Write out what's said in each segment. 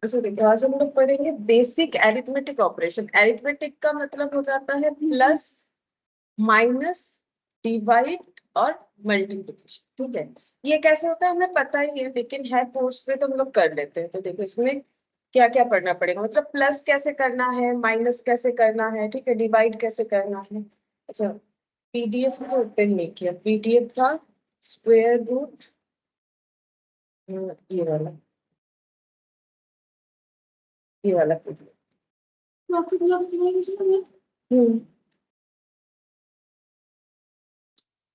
अच्छा देखो, आज हम लोग पढ़ेंगे बेसिक एरिथमेटिक ऑपरेशन। एरिथमेटिक का मतलब हो जाता है प्लस, माइनस, डिवाइड और मल्टीप्लिकेशन। ठीक है, ये कैसे होता है हमें पता ही है, लेकिन है कोर्स में तो हम लोग कर लेते हैं। तो देखो इसमें क्या क्या पढ़ना पड़ेगा, मतलब प्लस कैसे करना है, माइनस कैसे करना है, ठीक है, डिवाइड कैसे करना है। अच्छा, पीडीएफ को ओपन नहीं किया, पीडीएफ था स्क्वायर रूट, ये वाला, ये वाला पीडीएफ।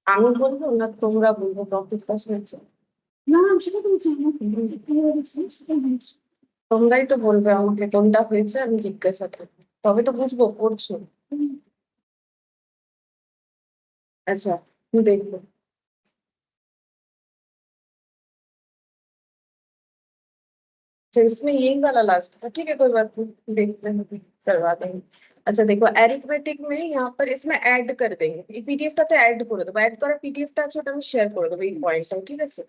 আমি বলবো না তোমরা বলবো টপিক পাস হয়েছে? না আমি সেটা বলছি না, কি হয়েছে সেটা বলছি। তোমরাই তো বলবে আমাকে কোনটা হয়েছে, আমি জিজ্ঞাসা করবো, তবে তো বুঝবো পড়ছো। আচ্ছা দেখবো। अच्छा इसमें यही वाला लास्ट था, ठीक है कोई बात नहीं, देखते हैं अभी, करवा देंगे। अच्छा देखो, एरिथमेटिक में यहाँ पर इसमें ऐड कर देंगे, পিডিএফটাতে ऐड করে দেবো, ऐड করা পিডিএফটা আছে ওটা আমি শেয়ার করে দেবো এই পয়েंटটা, ঠিক আছে।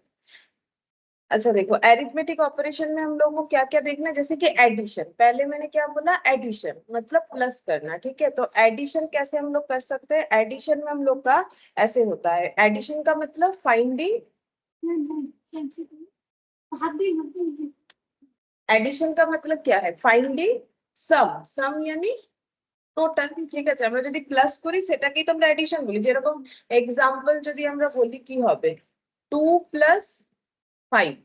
अच्छा देखो, एरिथमेटिक ऑपरेशन में हम लोगों को क्या क्या देखना है, जैसे कि एडिशन, पहले मैंने क्या बोला, एडिशन मतलब प्लस करना, ठीक है। तो एडिशन कैसे हम लोग कर सकते हैं, एडिशन में हम लोग का ऐसे होता है, एडिशन का मतलब फाइंडिंग, एडिशन का मतलब क्या है, फाइंडिंग सम, सम यानी টোটাল, ঠিক আছে। আমরা যদি প্লাস করি সেটাকেই তো আমরা এডিশন বলি। যেরকম এক্সাম্পল যদি আমরা বলি কি হবে, 2 प्लस 5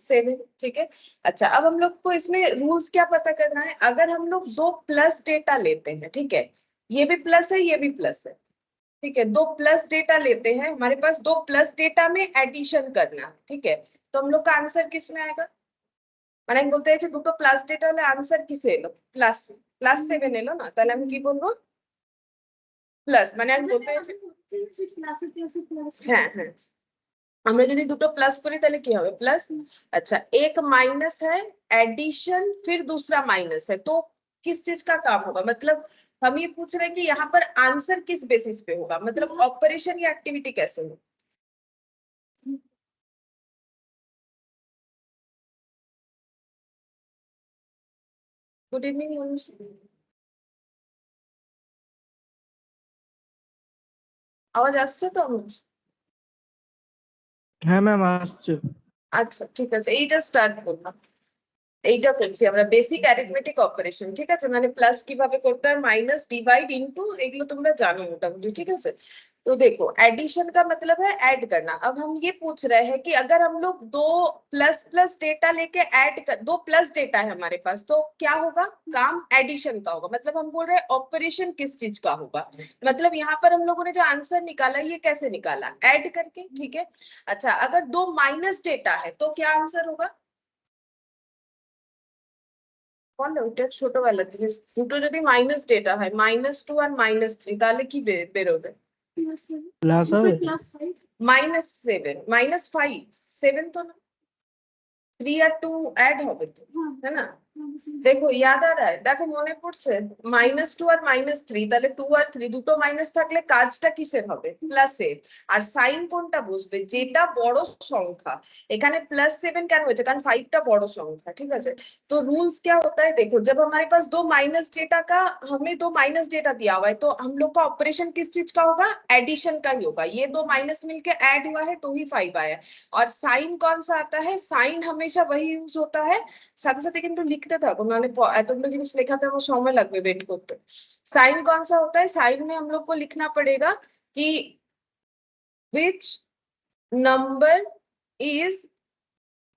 7, ठीक है। अच्छा अब हम लोग को इसमें रूल्स क्या पता करना है, अगर हम लोग दो प्लस डेटा लेते हैं, ठीक है, ये भी प्लस है ये भी प्लस है, ठीक है, दो प्लस डेटा लेते हैं, हमारे पास दो प्लस डेटा में एडिशन करना है, ठीक है, तो हम लोग का आंसर किस में आएगा, মানে আমি বলতে চাইছি দুটো প্লাস ডেটা হলে আনসার কিসে এলো, প্লাস, প্লাস 7 এলো না, তাহলে আমি কি বলবো, প্লাস, মানে আমি বলতে চাইছি হ্যাঁ হ্যাঁ, আমরা যদি দুটো प्लस करी তাহলে কি হবে, प्लस। अच्छा एक माइनस है, एडिशन फिर दूसरा माइनस है, तो किस चीज का काम होगा, मतलब हम ये पूछ रहे हैं कि यहाँ पर आंसर किस बेसिस पे होगा, मतलब ऑपरेशन या एक्टिविटी कैसे होगा। गुड इवनिंग मनीष, आवाज আসছে তো আমার? হ্যাঁ ম্যাম আসছে। আচ্ছা ঠিক আছে, এইটা স্টার্ট করলাম, এইটা করছি আমরা বেসিক অ্যারিথমেটিক অপারেশন, ঠিক আছে, মানে প্লাস কিভাবে করতে হয়, माइनस डिवाइड इनटू, এগুলো তোমরা জানো মোটামুটি, ठीक है। तो देखो एडिशन का मतलब है ऐड करना। अब हम ये पूछ रहे हैं कि अगर हम लोग दो प्लस प्लस डेटा लेके ऐड कर, दो प्लस डेटा है हमारे पास, तो क्या होगा, काम एडिशन का होगा, मतलब हम बोल रहे हैं ऑपरेशन किस चीज का होगा, मतलब यहाँ पर हम लोगों ने जो आंसर निकाला ये कैसे निकाला, ऐड करके, ठीक है। अच्छा अगर दो माइनस डेटा है तो क्या आंसर होगा, বলো এটা ছোটবেলা থেকে, দুটো যদি মাইনাস ডেটা হয়, -2 আর -3, তাহলে কি বেরোবে, ক্লাস হবে। -7 -5, 7 তো না, 3 আর 2 ऐड হবে তো, है ना। দেখো याद आ रहा है, দেখো মনে পড়ছে, -2 আর -3, তাহলে 2 আর 3 দুটো মাইনাস থাকলে কাজটা কিসের হবে, প্লাসের। আর সাইন কোনটা বসবে, যেটা বড় সংখ্যা, এখানে +7 কেন হয়েছে, কারণ 5 টা বড় সংখ্যা, ঠিক আছে। तो रूल्स क्या होता है, देखो जब हमारे पास दो माइनस डेटा का, हमें दो माइनस डेटा दिया हुआ है, तो हम लोग का ऑपरेशन किस चीज का होगा, एडिशन का ही होगा, ये दो माइनस मिलके ऐड हुआ है तो ही 5 आया। और साइन कौन सा आता है, साइन हमेशा वही यूज होता है, সাথে সাথে কিন্তু লিখতে থাকো, নাহলে এতগুলো জিনিস লেখাতে আমার সময় লাগবে वेट করতে। साइन कौन सा होता है, साइन में हम लोग को लिखना पड़ेगा कि which number is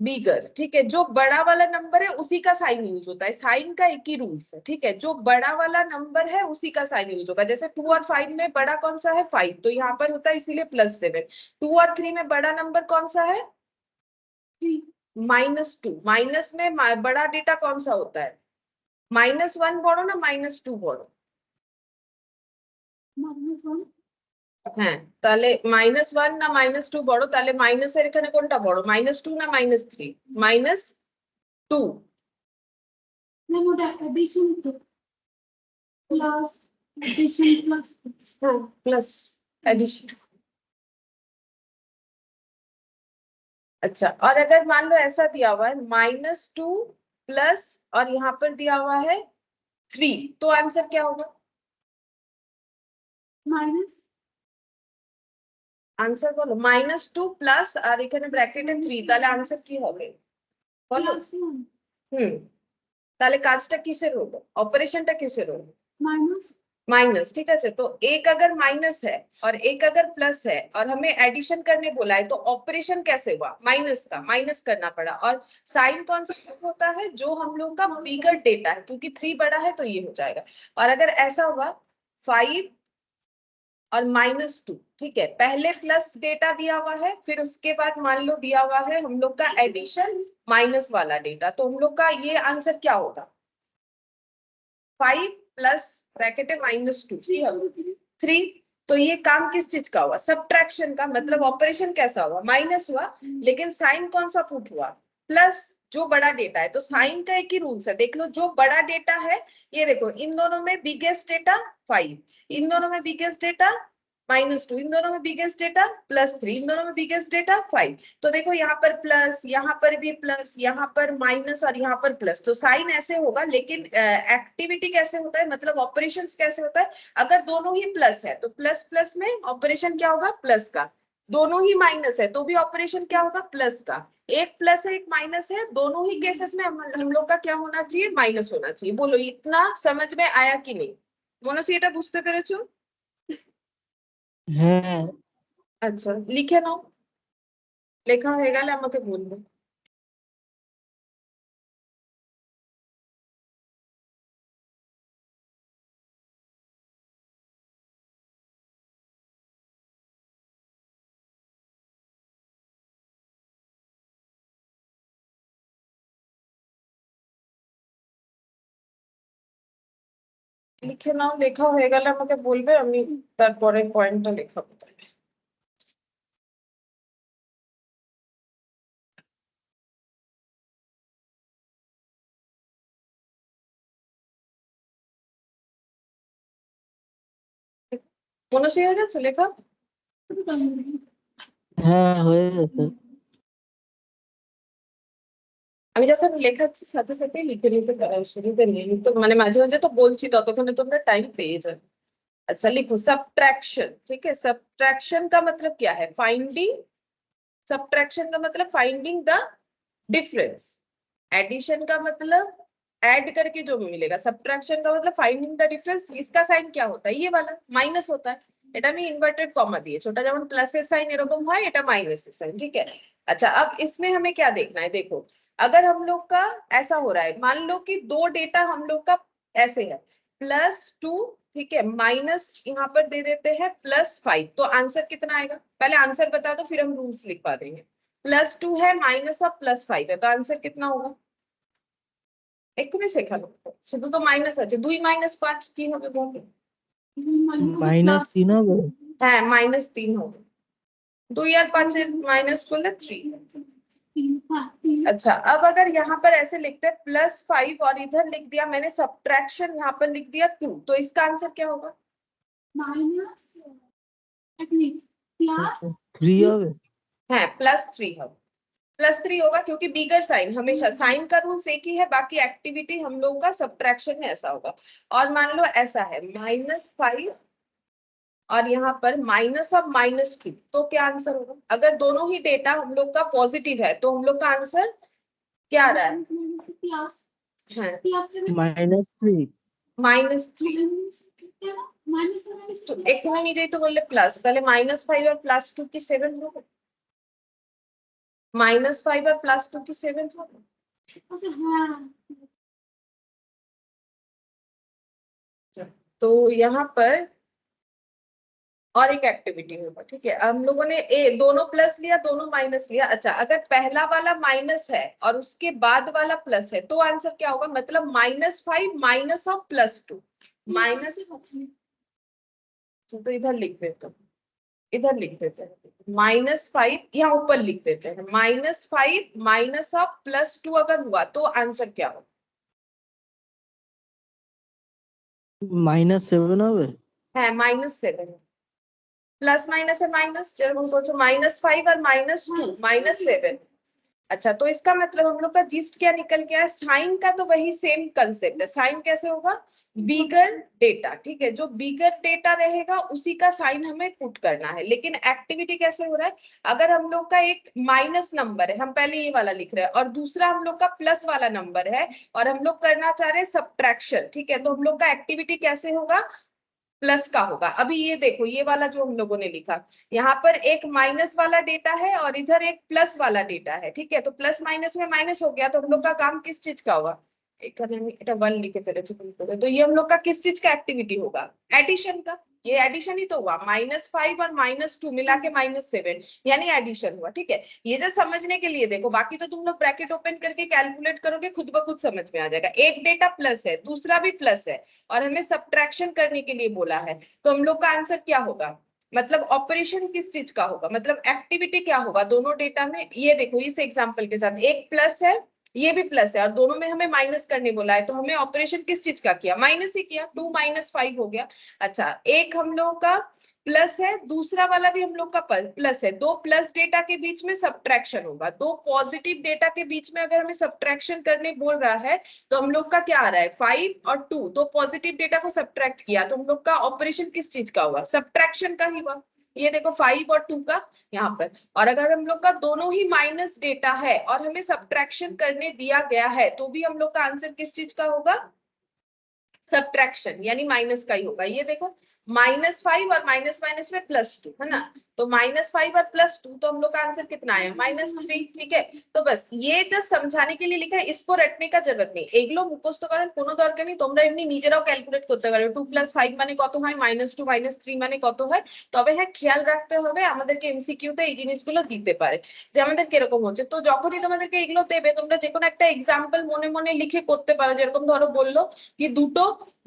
बिगर, ठीक है, जो बड़ा वाला नंबर है उसी का साइन यूज होता है, साइन का एक ही रूल्स है, ठीक है, जो बड़ा वाला नंबर है उसी का साइन यूज होगा, जैसे 2 और 5 में बड़ा कौन सा है, 5, तो यहाँ पर होता है इसीलिए +7। 2 और 3 में बड़ा नंबर कौन सा है, -2, माइनस में बड़ा डेटा कौन सा होता है, -1 বড় না -2 বড়, হ্যাঁ, তাহলে -1 না -2 বড়, তাহলে মাইনাসের এখানে কোনটা বড়, -2 না -3, -2, না ওটা এডিশন তো, प्लस एडिशन प्लस, हाँ प्लस एडिशन। अच्छा और अगर मान लो ऐसा दिया हुआ है -2 प्लस और यहाँ पर दिया हुआ है 3, तो आंसर क्या होगा? माइनस आंसर बोलो। -2 प्लस আর এখানে ব্র্যাকেটে 3, তাহলে আনসার কি হবে বলো? তাহলে কাজটা কিসের হলো? অপারেশনটা কিসের হলো? Minus minus. ठीक है, तो एक अगर माइनस है और एक अगर प्लस है और हमें एडिशन करने बोला है, तो ऑपरेशन कैसे हुआ? माइनस का माइनस करना पड़ा। और साइन कौन सा होता है? जो हम लोग का बिगर डेटा है, क्योंकि 3 बड़ा है तो ये हो जाएगा। और अगर ऐसा हुआ 5 और -2, ठीक है, पहले प्लस डेटा दिया हुआ है, फिर उसके बाद मान लो दिया हुआ है हम लोग का एडिशन माइनस वाला डेटा, तो हम लोग का ये आंसर क्या होगा? 5 प्लस ब्रैकेट है -2 3। तो ये काम किस चीज का हुआ? सब्ट्रैक्शन का। मतलब ऑपरेशन कैसा हुआ? माइनस हुआ, लेकिन साइन कौन सा पुट हुआ? प्लस, जो बड़ा डेटा है। तो साइन का एक ही रूल्स है, देख लो, जो बड़ा डेटा है, ये देखो, इन दोनों में बिगेस्ट डेटा 5, इन दोनों में बिगेस्ट डेटा -2, इन दोनों में बिगेस्ट डेटा +3, इन दोनों में बिगेस्ट डेटा 5। तो देखो यहाँ पर प्लस, यहाँ पर भी प्लस, यहाँ पर माइनस और यहाँ पर प्लस। तो साइन ऐसे होगा, लेकिन एक्टिविटी कैसे होता है, मतलब ऑपरेशंस कैसे होता है? अगर दोनों ही प्लस है तो प्लस प्लस में ऑपरेशन क्या होगा? प्लस का। दोनों ही माइनस है तो भी ऑपरेशन क्या होगा? प्लस का। एक प्लस है एक माइनस है, दोनों ही केसेस में हम लोग का क्या होना चाहिए? माइनस होना चाहिए। बोलो, इतना समझ में आया कि नहीं? মনসি এটা বুঝতে পেরেছো? হ্যাঁ আচ্ছা, লিখে নাও। লেখা হয়ে গেলে আমাকে বলবে। লিখে নাও, লেখা হয়ে গেলে আমাকে বলবে, আমি তারপরে পয়েন্টটা লেখাবো। মনসি হয়ে গেছে লেখা? হ্যাঁ হয়ে গেছে আমি যখন লেখাচ্ছি সাথে সাথে লিখে নিতে পারো, অসুবিধা নেই। তো মানে মাঝে মাঝে তো বলছি, ততক্ষণে তোমরা টাইম পেয়ে যাবে। अच्छा लिखो, सब्ट्रैक्शन। ठीक है, सब्ट्रैक्शन का मतलब क्या है? फाइंडिंग। सब्ट्रैक्शन का मतलब फाइंडिंग द डिफरेंस। एडिशन का मतलब ऐड करके जो मिलेगा। सब्ट्रैक्शन का मतलब फाइंडिंग द डिफरेंस। इसका साइन क्या होता है? ये वाला माइनस होता है। এটা আমি ইনভার্টেড কমা দিয়ে, ছোটা যেমন প্লাসের সাইন এরকম হয়, এটা মাইনাসের সাইন। ठीक है, अच्छा अब इसमें हमें क्या देखना है? देखो, अगर हम लोग का ऐसा हो रहा है, मान लो कि दो डेटा हम लोग का ऐसे है, +2, ठीक है, माइनस यहाँ पर दे देते हैं +5, तो आंसर कितना आएगा? पहले आंसर बता दो, फिर हम रूल्स लिखवा देंगे। +2 है, माइनस ऑफ +5 है, तो आंसर कितना होगा? এক্ষুনি শেখানো, শুধু তো মাইনাস আছে। 2 - 5 কি হবে বলো? -3 হবে হ্যাঁ, -3 হবে। 2 আর 5 এর মাইনাস করলে 3। अच्छा, अब अगर यहाँ पर ऐसे लिखते हैं +5 और इधर लिख दिया मैंने सब्ट्रैक्शन, यहाँ पर लिख दिया 2, तो इसका आंसर क्या होगा? माइनस प्लस 3 হবে है +3 होगा। +3 होगा क्योंकि बिगर साइन, हमेशा साइन का रूल्स एक ही है, बाकी एक्टिविटी हम लोग का सब्ट्रैक्शन में ऐसा होगा। और मान लो ऐसा है -5 और यहाँ पर -2, तो क्या आंसर होगा? अगर दोनों ही डेटा हम लोग का पॉजिटिव है तो हम लोग का आंसर क्या आ रहा है? प्लस हाँ, -3 -3। तो एक में নিজেই তো বললে প্লাস, তাহলে -5 আর +2 কি 7 হবে? -5 আর +2 কি 7 হবে? तो यहाँ पर और एक एक्टिविटी होगा। ठीक है, हम लोगों ने दोनों प्लस लिया, दोनों माइनस लिया। अच्छा, अगर पहला वाला माइनस है और उसके बाद वाला प्लस है, तो आंसर क्या होगा? मतलब -5 माइनस ऑफ +2 माइनस। तो इधर लिख देते हैं, इधर लिख देते हैं -5, यहाँ ऊपर लिख देते हैं -5 माइनस ऑफ +2 अगर हुआ तो आंसर क्या होगा? -7 হবে है -7। प्लस माइनस है माइनस, যেরকম করছো -5 আর -2 -7। अच्छा, तो इसका मतलब हम लोग का जिस्ट क्या निकल गया है, साइन का तो वही सेम कंसेप्ट है। साइन कैसे होगा, बिगर डेटा, ठीक है, जो बिगर डेटा रहेगा उसी का साइन हमें पुट करना है। लेकिन एक्टिविटी कैसे हो रहा है, अगर हम लोग का एक माइनस नंबर है, हम पहले ये वाला लिख रहे हैं, और दूसरा हम लोग का प्लस वाला नंबर है, और हम लोग करना चाह रहे हैं सब्ट्रैक्शन, ठीक है, तो हम लोग का एक्टिविटी कैसे होगा, प्लस का होगा। अभी ये देखो, ये वाला जो हम लोगों ने लिखा, यहाँ पर एक माइनस वाला डेटा है और इधर एक प्लस वाला डेटा है, ठीक है, तो प्लस माइनस में माइनस हो गया, तो हम लोग का काम किस चीज का होगा, এটা 1 लिखे फिर तो ये हम लोग का किस चीज का एक्टिविटी होगा, एडिशन का। ये एडिशन ही तो हुआ, -5 और -2 मिला के -7, यानी एडिशन हुआ, ठीक है। ये जो समझने के लिए देखो, बाकी तो तुम लोग ब्रैकेट ओपन करके कैलकुलेट करोगे, खुद ब खुद समझ में आ जाएगा। एक डेटा प्लस है, दूसरा भी प्लस है, और हमें सब्ट्रैक्शन करने के लिए बोला है, तो हम लोग का आंसर क्या होगा, मतलब ऑपरेशन किस चीज का होगा, मतलब एक्टिविटी क्या होगा दोनों डेटा में। ये देखो, इस एग्जांपल के साथ एक प्लस है, ये भी प्लस है, और दोनों में हमें माइनस करने बोला है, तो हमें ऑपरेशन किस चीज का किया, माइनस ही किया, 2 - 5 हो गया। अच्छा, एक हम लोग का प्लस है, दूसरा वाला भी हम लोग का प्लस है, दो प्लस डेटा के बीच में सब्ट्रैक्शन होगा, दो पॉजिटिव डेटा के बीच में अगर हमें सब्ट्रैक्शन करने बोल रहा है, तो हम लोग का क्या आ रहा है, 5 और 2, दो पॉजिटिव डेटा को सब्ट्रैक्ट किया, तो हम लोग का ऑपरेशन किस चीज का हुआ, सब्ट्रैक्शन का ही हुआ। ये देखो 5 और 2 का यहाँ पर, और अगर हम लोग का दोनों ही माइनस डेटा है और हमें सब्ट्रैक्शन करने दिया गया है, तो भी हम लोग का आंसर किस चीज का होगा, सब्ट्रैक्शन, यानी माइनस का ही होगा। ये देखो, -5 और माइनस माइनस में +2 है ना, तो -5 और +2, तो हम लोग का आंसर कितना आया, -3, ठीक है। तो बस ये जस्ट समझाने के लिए लिखा है, इसको रटने का जरूरत नहीं। এগুলো মুখস্থ করার কোনো দরকার নেই, তোমরা এমনি নিজেরাও ক্যালকুলেট করতে পারো 2 + 5 মানে কত হয়, -2 -3 মানে কত হয়। তবে হ্যাঁ, খেয়াল রাখতে হবে আমাদেরকে এমসিকিউ তে এই জিনিসগুলো দিতে পারে, যে আমাদের কিরকম হচ্ছে। তো যখনই তোমাদেরকে এগুলো দেবে, তোমরা যে কোনো একটা এক্সাম্পল মনে মনে লিখে করতে পারো, যেরকম ধরো বললো কি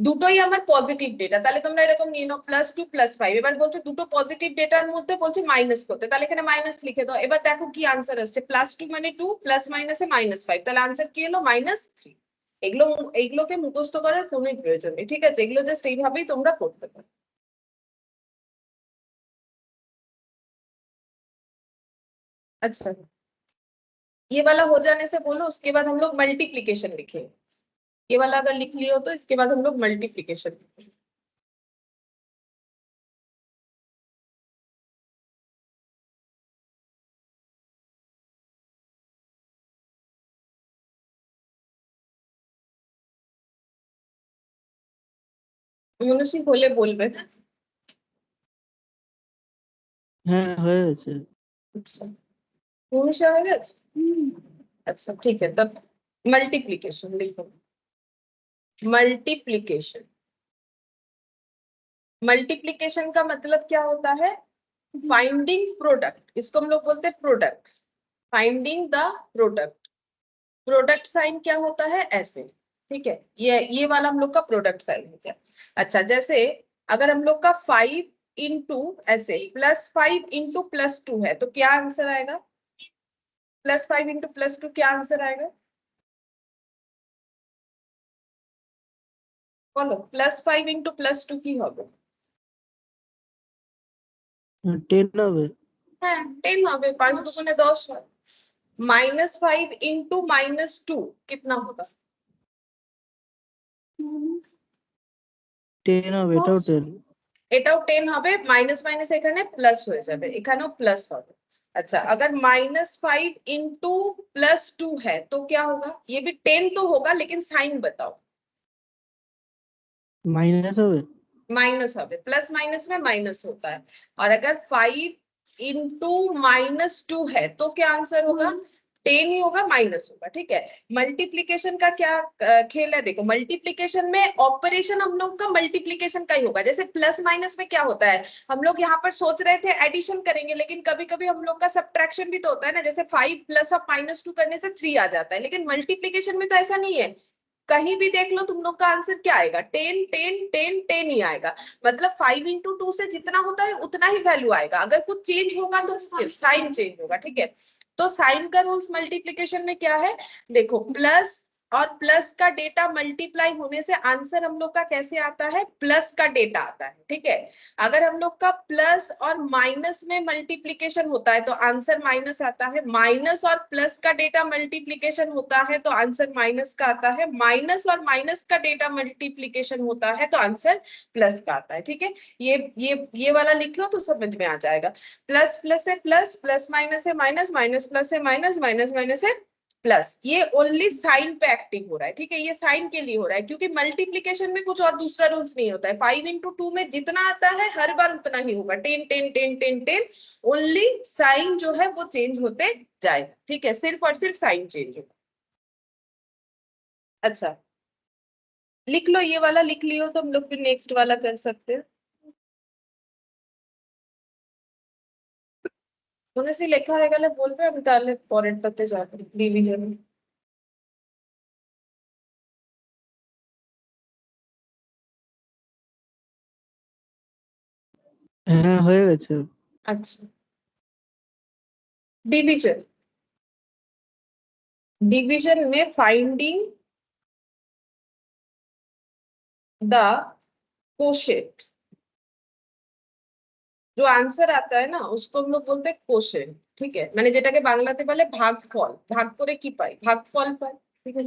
দুটোই আমার পজিটিভ ডেটা, তাহলে তোমরা এরকম নিয়ে নাও +2 +5, এবার বলছে দুটো পজিটিভ ডেটার মধ্যে বলছে মাইনাস করতে, তাহলে এখানে মাইনাস লিখে দাও। এবার দেখো কি আনসার আসছে, +2 মানে 2, প্লাস মাইনাসে -5, তাহলে আনসার কি হলো, -3। এগুলো এইগুলোকে মুখস্থ করার কোনো প্রয়োজন নেই, ঠিক আছে, এগুলো জাস্ট এইভাবেই তোমরা করতে পারো। अच्छा, ये वाला हो जाने से बोलो, उसके बाद हम लोग मल्टीप्लीकेशन लिखेंगे। ये वाला अगर लिख लियो तो इसके बाद हम लोग मल्टीप्लीकेशन लिखेंगे। মনুষী হলে বলবে। হ্যাঁ হয়ে গেছে। अच्छा, মনুষা হয়ে গেছে। अच्छा ठीक है, तब मल्टीप्लीकेशन लिखो। मल्टीप्लीकेशन, मल्टीप्लीकेशन का मतलब क्या होता है, फाइंडिंग प्रोडक्ट, इसको हम लोग बोलते हैं product, finding the product. Product sign क्या होता है, ऐसे, ठीक है, ये वाला हम लोग का प्रोडक्ट साइन हो गया। अच्छा, जैसे अगर हम लोग का 5 इंटू ऐसे +5 इंटू +2 है, तो क्या आंसर आएगा, +5 इंटू +2 क्या आंसर आएगा, बोलो, +5 इंटू +2 की होगा, 10 হবে। হ্যাঁ 10 হবে, 5 দুগুণে 10 হয়। -5 इंटू -2 कितना होगा, 10 হবে, এটাও 10। এটাও 10 হবে, মাইনাস মাইনাস এখানে প্লাস হয়ে যাবে, এখানেও প্লাস হবে। अच्छा, अगर -5 इंटू +2 है तो क्या होगा, ये भी 10 तो होगा, लेकिन साइन बताओ, মাইনাস হবে। माइनस হবে, प्लस माइनस में माइनस होता है। और अगर 5 इंटू -2 है तो क्या आंसर होगा, 10 ही होगा, माइनस होगा, ठीक है। मल्टीप्लीकेशन का क्या खेल है, देखो मल्टीप्लीकेशन में ऑपरेशन हम लोग का मल्टीप्लीकेशन का ही होगा। जैसे प्लस माइनस में क्या होता है, हम लोग यहाँ पर सोच रहे थे एडिशन करेंगे, लेकिन कभी कभी हम लोग का सब्ट्रैक्शन भी तो होता है ना, जैसे 5 + और -2 करने से 3 आ जाता है, लेकिन मल्टीप्लीकेशन में तो ऐसा नहीं है। कहीं भी देख लो तुम लोग का आंसर क्या आएगा, 10 10 10 10 ही आएगा। मतलब 5 इंटू 2 से जितना होता है उतना ही वैल्यू आएगा, अगर कुछ चेंज होगा तो साइन चेंज होगा, ठीक है। तो साइन का रूल्स मल्टीप्लीकेशन में क्या है, देखो प्लस और प्लस का डेटा मल्टीप्लाई होने से आंसर हम लोग का कैसे आता है, प्लस का डेटा आता है, ठीक है। अगर हम लोग का प्लस और माइनस में मल्टीप्लीकेशन होता है तो आंसर माइनस आता है, माइनस और प्लस का डेटा मल्टीप्लीकेशन होता है तो आंसर माइनस का आता है, माइनस और माइनस का डेटा मल्टीप्लीकेशन होता है तो आंसर प्लस का आता है, ठीक है। ये वाला लिख लो तो समझ में आ जाएगा। प्लस प्लस से प्लस, प्लस माइनस से माइनस, माइनस प्लस से माइनस, माइनस माइनस से प्लस, ये ओनली साइन पे एक्टिव हो रहा है, ठीक है। ये साइन के लिए हो रहा है क्योंकि मल्टीप्लीकेशन में कुछ और दूसरा रूल्स नहीं होता है। 5 into 2 में जितना आता है हर बार उतना ही होगा, 10 10 10 10 10, ओनली साइन जो है वो चेंज होते जाएगा, ठीक है। सिर्फ और सिर्फ साइन चेंज होगा। अच्छा लिख लो, ये वाला लिख लियो तो हम लोग फिर नेक्स्ट वाला कर सकते हैं। মনে সে লেখা হয়ে গেলে বলবে, আমি তাহলে পরেরটাতে যাবো ডিভিশন। হ্যাঁ হয়ে গেছে। अच्छा डिवीजन, डिवीजन में फाइंडिंग द कोशेंट, जो आंसर आता है ना उसको हम लोग बोलते हैं कोशेंट, ठीक है। मैंने যেটাকে বাংলাতে বলে ভাগফল, ভাগ করে কি পাই, ভাগফল পাই, ঠিক है।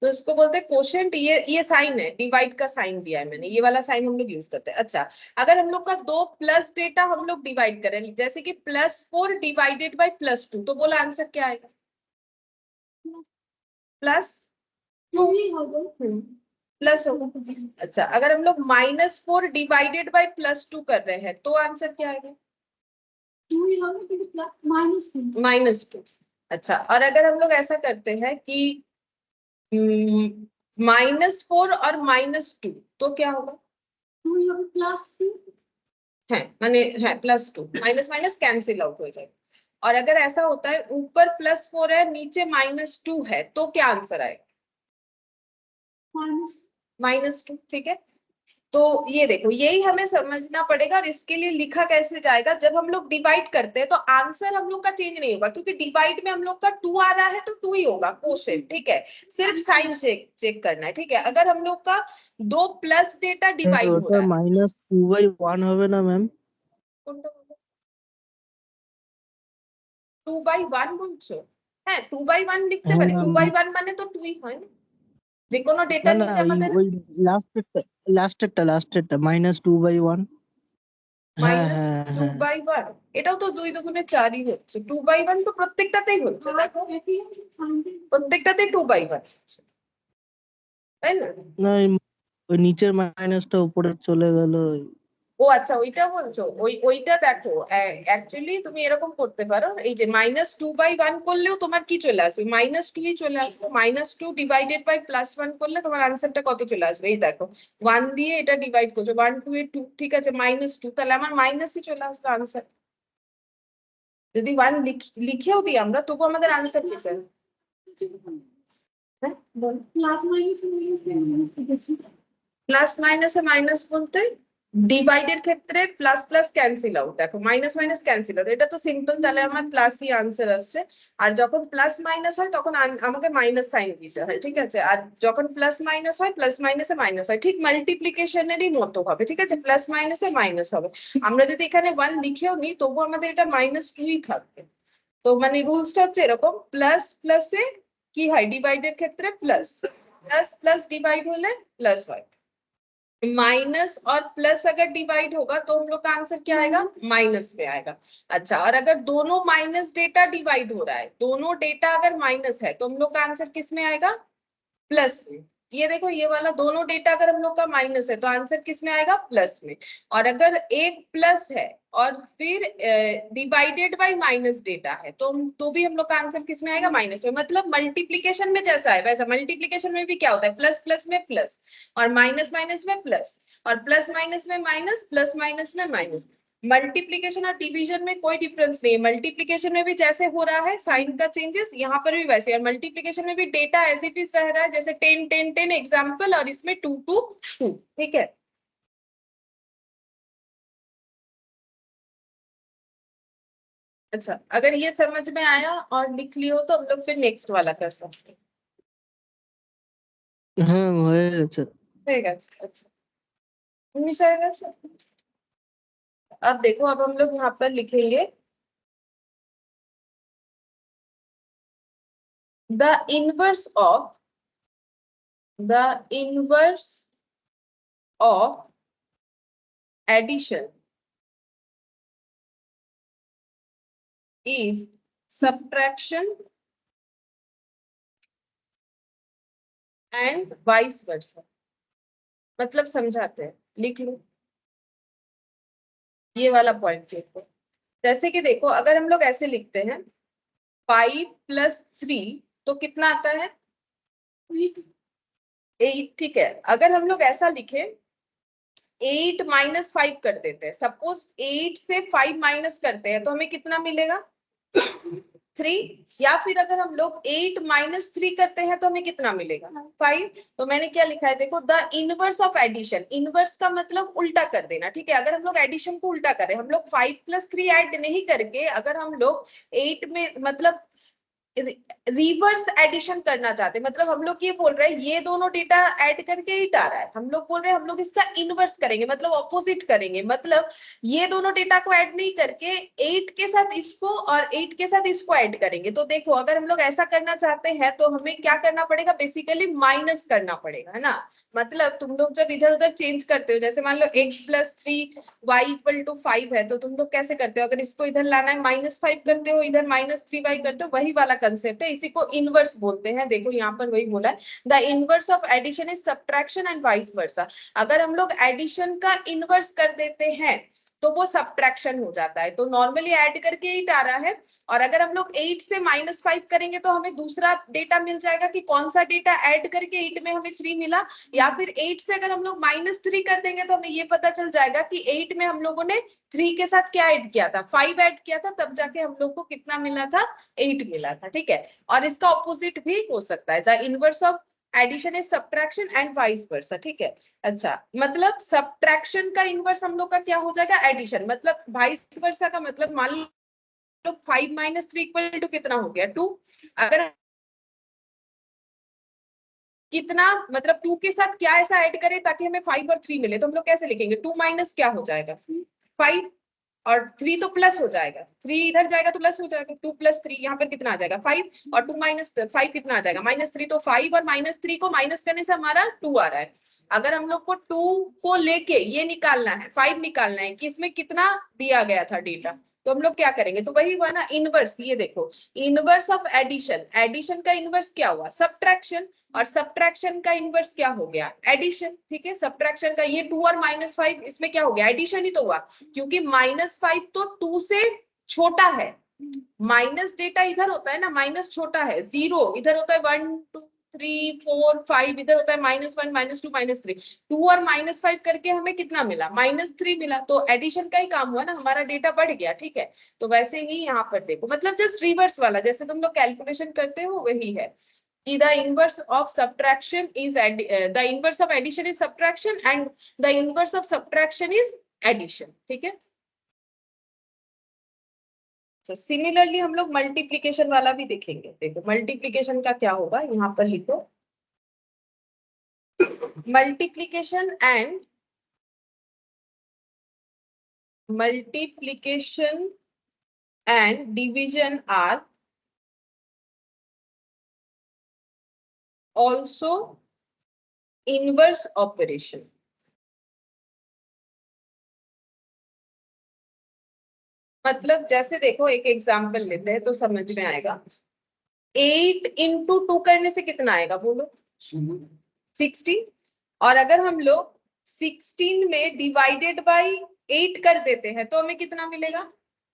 तो इसको बोलते हैं कोशेंट। ये साइन है, डिवाइड का साइन दिया है मैंने, ये वाला साइन हम लोग यूज करते हैं। अच्छा अगर हम लोग का दो प्लस डेटा हम लोग डिवाइड करें, जैसे कि +4 डिवाइडेड बाय +2, तो बोला आंसर क्या आएगा, +2 प्लस होगा। अच्छा अगर हम लोग -4 डिवाइडेड बाय +2 कर रहे हैं तो आंसर क्या आएगा, -2। अच्छा और अगर हम लोग ऐसा करते हैं कि -4 और -2 तो क्या होगा, है माने है +2, माइनस माइनस कैंसिल आउट हो जाएगा। और अगर ऐसा होता है ऊपर +4 है नीचे -2 है तो क्या आंसर आएगा, -2, ठीक है। तो ये देखो यही हमें समझना पड़ेगा। और इसके लिए लिखा कैसे जाएगा, जब हम लोग डिवाइड करते हैं तो आंसर हम लोग का चेंज नहीं होगा, क्योंकि डिवाइड में हम लोग का 2 आ रहा है तो 2 ही होगा कोशेंट, ठीक है। सिर्फ साइन चेक करना है, ठीक है। अगर हम लोग का दो प्लस डेटा डिवाइड हो ওটা रहा है, -2/1 হবে না ম্যাম? 2/1 বলছো, হ্যাঁ 2/1 লিখতে হ্যাঁ পারি। ম্যাম। 2/1 মানে তো 2 হয় না, যে কোনো না ডেটার না নিচে ওই আমাদের ওই লাস্টেরটা -2/1। হ্যাঁ হ্যাঁ হ্যাঁ। -2/1, এটাও তো 2 দুগুণে 4ই হচ্ছে। 2/1 তো প্রত্যেকটাতেই হচ্ছে, দেখো প্রত্যেকটাতেই 2/1 হচ্ছে, তাই না। না ওই নিচের মাইনাসটা উপরে চলে গেল। ও আচ্ছা ওইটা বলছো, ওইটা দেখো অ্যাকচুয়ালি তুমি এরকম করতে পারো, এই যে -2/1 করলেও তোমার কি চলে আসবে, -2ই চলে আসবে। -2 ডিভাইডেড বাই +1 করলে তোমার আনসারটা কত চলে আসবে, এই দেখো 1 দিয়ে এটা ডিভাইড করছো, 1 2 এ 2, ঠিক আছে, -2, তাহলে আমার মাইনাসই চলে আসবে আনসার। যদি 1 লিখেও দিই আমরা তবু আমাদের আনসার কি চাই, হ্যাঁ বল। প্লাস মাইনাসে মাইনাস বলতে ডিভাইডের ক্ষেত্রে প্লাস প্লাস ক্যান্সেল আউট, দেখো মাইনাস মাইনাস ক্যান্সেল আউট, এটা তো সিম্পল, তাহলে আমার প্লাসই আনসার আসছে। আর যখন প্লাস মাইনাস হয় তখন আমাকে মাইনাস সাইন দিতে হয়, ঠিক আছে। আর যখন প্লাস মাইনাস হয় প্লাস মাইনাসে মাইনাস হয়, ঠিক মাল্টিপ্লিকেশনেরই মতো হবে, ঠিক আছে। প্লাস মাইনাসে মাইনাস হবে। আমরা যদি এখানে 1 লিখেও নিই তবু আমাদের এটা -2ই থাকবে। তো মানে রুলসটা হচ্ছে এরকম, প্লাস প্লাসে কি হয় ডিভাইডের ক্ষেত্রে প্লাস, प्लस प्लस डिवाइड होले प्लस হয়, माइनस और प्लस अगर डिवाइड होगा तो हम लोग का आंसर क्या आएगा, माइनस में आएगा। अच्छा और अगर दोनों माइनस डेटा डिवाइड हो रहा है, दोनों डेटा अगर माइनस है तो हम लोग का आंसर किस में आएगा, प्लस में। ये देखो ये वाला दोनों डेटा अगर हम लोग का माइनस है तो आंसर किस में आएगा, प्लस में। और अगर एक प्लस है और फिर डिवाइडेड बाय माइनस डेटा है तो भी हम लोग का आंसर किस में आएगा, माइनस में। मतलब मल्टीप्लिकेशन में जैसा है वैसा मल्टीप्लिकेशन में भी क्या होता है, प्लस प्लस में प्लस और माइनस माइनस में प्लस और प्लस माइनस में माइनस, प्लस माइनस में माइनस। मल्टीप्लिकेशन और डिवीजन में कोई डिफरेंस नहीं है। मल्टीप्लिकेशन में भी जैसे हो रहा है साइन का चेंजेस, यहाँ पर भी वैसे। और मल्टीप्लिकेशन में भी डेटा एज इट इज रह रहा है, जैसे 10 10 10 एग्जाम्पल, और इसमें 2 2 2, ठीक है। अच्छा अगर ये समझ में आया और लिख लियो तो हम लोग फिर नेक्स्ट वाला कर सकते हैं। হ্যাঁ হয়ে গেছে। ঠিক আছে, अच्छा 19 হয়ে গেছে। अब देखो, अब हम लोग यहाँ पर लिखेंगे the inverse of addition is subtraction and vice versa। मतलब समझाते हैं, लिख लो ये वाला पॉइंट देखो। जैसे कि देखो, अगर हम लोग ऐसे लिखते हैं 5+3 तो कितना आता है 8, ठीक है। अगर हम लोग ऐसा लिखे 8 - 5 कर देते हैं, सपोज 8 से 5 माइनस करते हैं तो हमें कितना मिलेगा 3, या फिर अगर हम लोग 8 - 3 करते हैं तो हमें कितना मिलेगा 5। तो मैंने क्या लिखा है देखो, the inverse of addition. Inverse का मतलब उल्टा कर देना, ठीक है। अगर हम लोग एडिशन को उल्टा करें, हम लोग 5+3 ऐड नहीं करके अगर हम लोग 8 में मतलब रिवर्स एडिशन करना चाहते हैं, मतलब हम लोग ये बोल रहे हैं ये दोनों डेटा ऐड करके 8 आ रहा है, हम लोग बोल रहे हैं हम लोग इसका इनवर्स करेंगे, मतलब ऑपोजिट करेंगे। मतलब ये दोनों डेटा को ऐड नहीं करके 8 के साथ इसको और 8 के साथ इसको ऐड करेंगे। तो देखो, अगर हम लोग ऐसा करना चाहते हैं तो हमें क्या करना पड़ेगा, बेसिकली माइनस करना पड़ेगा, है ना। मतलब तुम लोग जब इधर उधर चेंज करते हो, जैसे मान लो x+3 y=5 है, तो तुम लोग कैसे करते हो, अगर इसको इधर लाना है -5 करते हो, इधर -3y करते हो, वही वाला कंसेप्ट है, इसी को इनवर्स बोलते हैं। देखो यहाँ पर वही बोला है, the inverse of addition is subtraction and vice versa. अगर हम लोग एडिशन का इनवर्स कर देते हैं तो वो सब्ट्रैक्शन हो जाता है। तो नॉर्मली ऐड करके 8 आ रहा है, और अगर हम लोग 8 से -5 करेंगे तो हमें दूसरा डेटा मिल जाएगा कि कौन सा डेटा ऐड करके 8 में हमें 3 मिला, या फिर 8 से अगर हम लोग -3 कर देंगे तो हमें ये पता चल जाएगा कि 8 में हम लोगों ने 3 के साथ क्या ऐड किया था, 5 ऐड किया था, तब जाके हम लोग को कितना मिला था 8 मिला था, ठीक है। और इसका ऑपोजिट भी हो सकता है, the inverse of addition is subtraction and vice versa, ठीक है। अच्छा, मतलब सब्ट्रैक्शन का इनवर्स हम लोग का क्या हो जाएगा एडिशन, मतलब वाइस वर्सा का मतलब मान लो 5 - 3 इक्वल टू कितना हो गया 2। अगर कितना मतलब 2 के साथ क्या ऐसा ऐड करें ताकि हमें 5 और 3 मिले, तो हम लोग कैसे लिखेंगे 2 माइनस क्या हो जाएगा 5, और 3 तो प्लस हो जाएगा, 3 इधर जाएगा तो प्लस हो जाएगा, 2 + 3 यहाँ पर कितना आ जाएगा 5, और 2 - 5 कितना आ जाएगा -3। तो 5 और -3 को माइनस करने से हमारा 2 आ रहा है। अगर हम लोग को 2 को लेके ये निकालना है 5 निकालना है कि इसमें कितना दिया गया था डेटा, तो हम लोग क्या करेंगे, तो वही हुआ ना इनवर्स। ये देखो, इनवर्स ऑफ एडिशन, एडिशन का इनवर्स क्या हुआ सब्ट्रैक्शन, और सब्ट्रैक्शन का इनवर्स क्या हो गया एडिशन, ठीक है। सब्ट्रैक्शन का ये 2 और -5 इसमें क्या हो गया एडिशन ही तो हुआ, क्योंकि -5 तो 2 से छोटा है, माइनस डेटा इधर होता है ना, माइनस छोटा है, 0 इधर होता है 1 2 3 4 5, इधर होता है -1 -2 -3, 2 और -5 करके हमें कितना मिला -3 मिला। तो एडिशन का ही काम हुआ ना, हमारा डेटा बढ़ गया, ठीक है। तो वैसे ही यहाँ पर देखो, मतलब जस्ट रिवर्स वाला जैसे तुम लोग कैलकुलेशन करते हो वही है कि the inverse of subtraction is the inverse of addition is subtraction and the inverse of subtraction is addition, ठीक है। सिमिलरली हम लोग मल्टीप्लीकेशन वाला भी देखेंगे। देखो मल्टीप्लीकेशन का क्या होगा, यहाँ पर लिखो multiplication and division are also inverse operation। मतलब जैसे देखो एक एग्जांपल लेते हैं तो समझ में आएगा। 8 × 2 करने से कितना आएगा बोलो 16, और अगर हम लोग 16 में डिवाइडेड बाई 8 कर देते हैं तो हमें कितना मिलेगा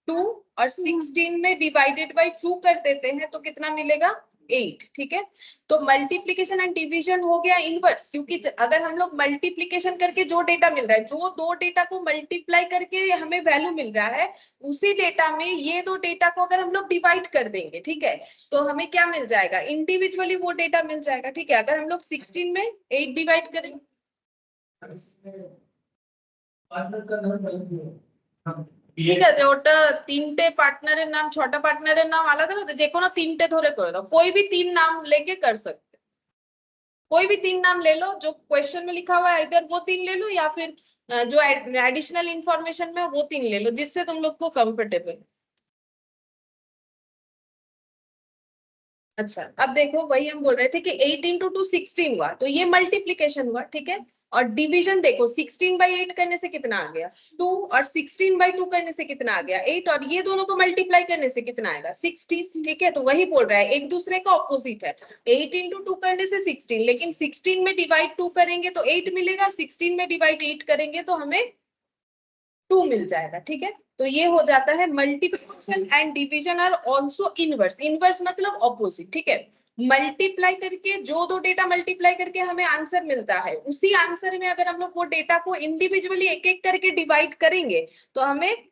2, और 16 में डिवाइडेड बाई 2 कर देते हैं तो कितना मिलेगा 8, ठीक है। तो मल्टीप्लीकेशन एंड डिवीजन हो गया इनवर्स, क्योंकि अगर हम लोग मल्टीप्लीकेशन करके जो डेटा मिल रहा है, जो दो डेटा को मल्टीप्लाई करके हमें वैल्यू मिल रहा है, उसी डेटा में ये दो डेटा को अगर हम लोग डिवाइड कर देंगे, ठीक है, तो हमें क्या मिल जाएगा इंडिविजुअली वो डेटा मिल जाएगा, ठीक है। अगर हम लोग 16 में 8 डिवाइड करें, ঠিক আছে, ওটা তিনটে পার্টনারের নাম ছটা পার্টনারের নাম আলাদা আলাদা, যে কোনো তিনটে ধরে করে দাও, कोई भी 3 नाम लेके कर सकते। कोई भी 3 नाम ले लो जो क्वेश्चन में लिखा हुआ है, इधर वो 3 ले लो या फिर जो एडिशनल इंफॉर्मेशन में वो 3 ले लो, जिससे तुम लोग को कंफर्टेबल। अच्छा अब देखो, वही हम बोल रहे थे कि 8 इंटू 2 16 हुआ, तो ये मल्टीप्लीकेशन हुआ, ठीक है। और डिवीजन देखो, 16/8 करने से कितना आ गया 2, और 16/2 करने से कितना आ गया 8, और ये दोनों को मल्टीप्लाई करने से कितना आएगा 60, ठीक है। तो वही बोल रहा है, एक दूसरे का ऑपोजिट है। 8 इंटू 2 करने से 16, लेकिन 16 में डिवाइड 2 करेंगे तो 8 मिलेगा, 16 में डिवाइड 8 करेंगे तो हमें 2 मिल जाएगा, ठीक है। तो ये हो जाता है multiplication and division are also inverse. Inverse मतलब ऑपोजिट, ठीक है। मल्टीप्लाई करके जो दो डेटा मल्टीप्लाई करके हमें आंसर मिलता है, उसी आंसर में अगर हम लोग वो डेटा को इंडिविजुअली एक एक करके डिवाइड करेंगे तो हमें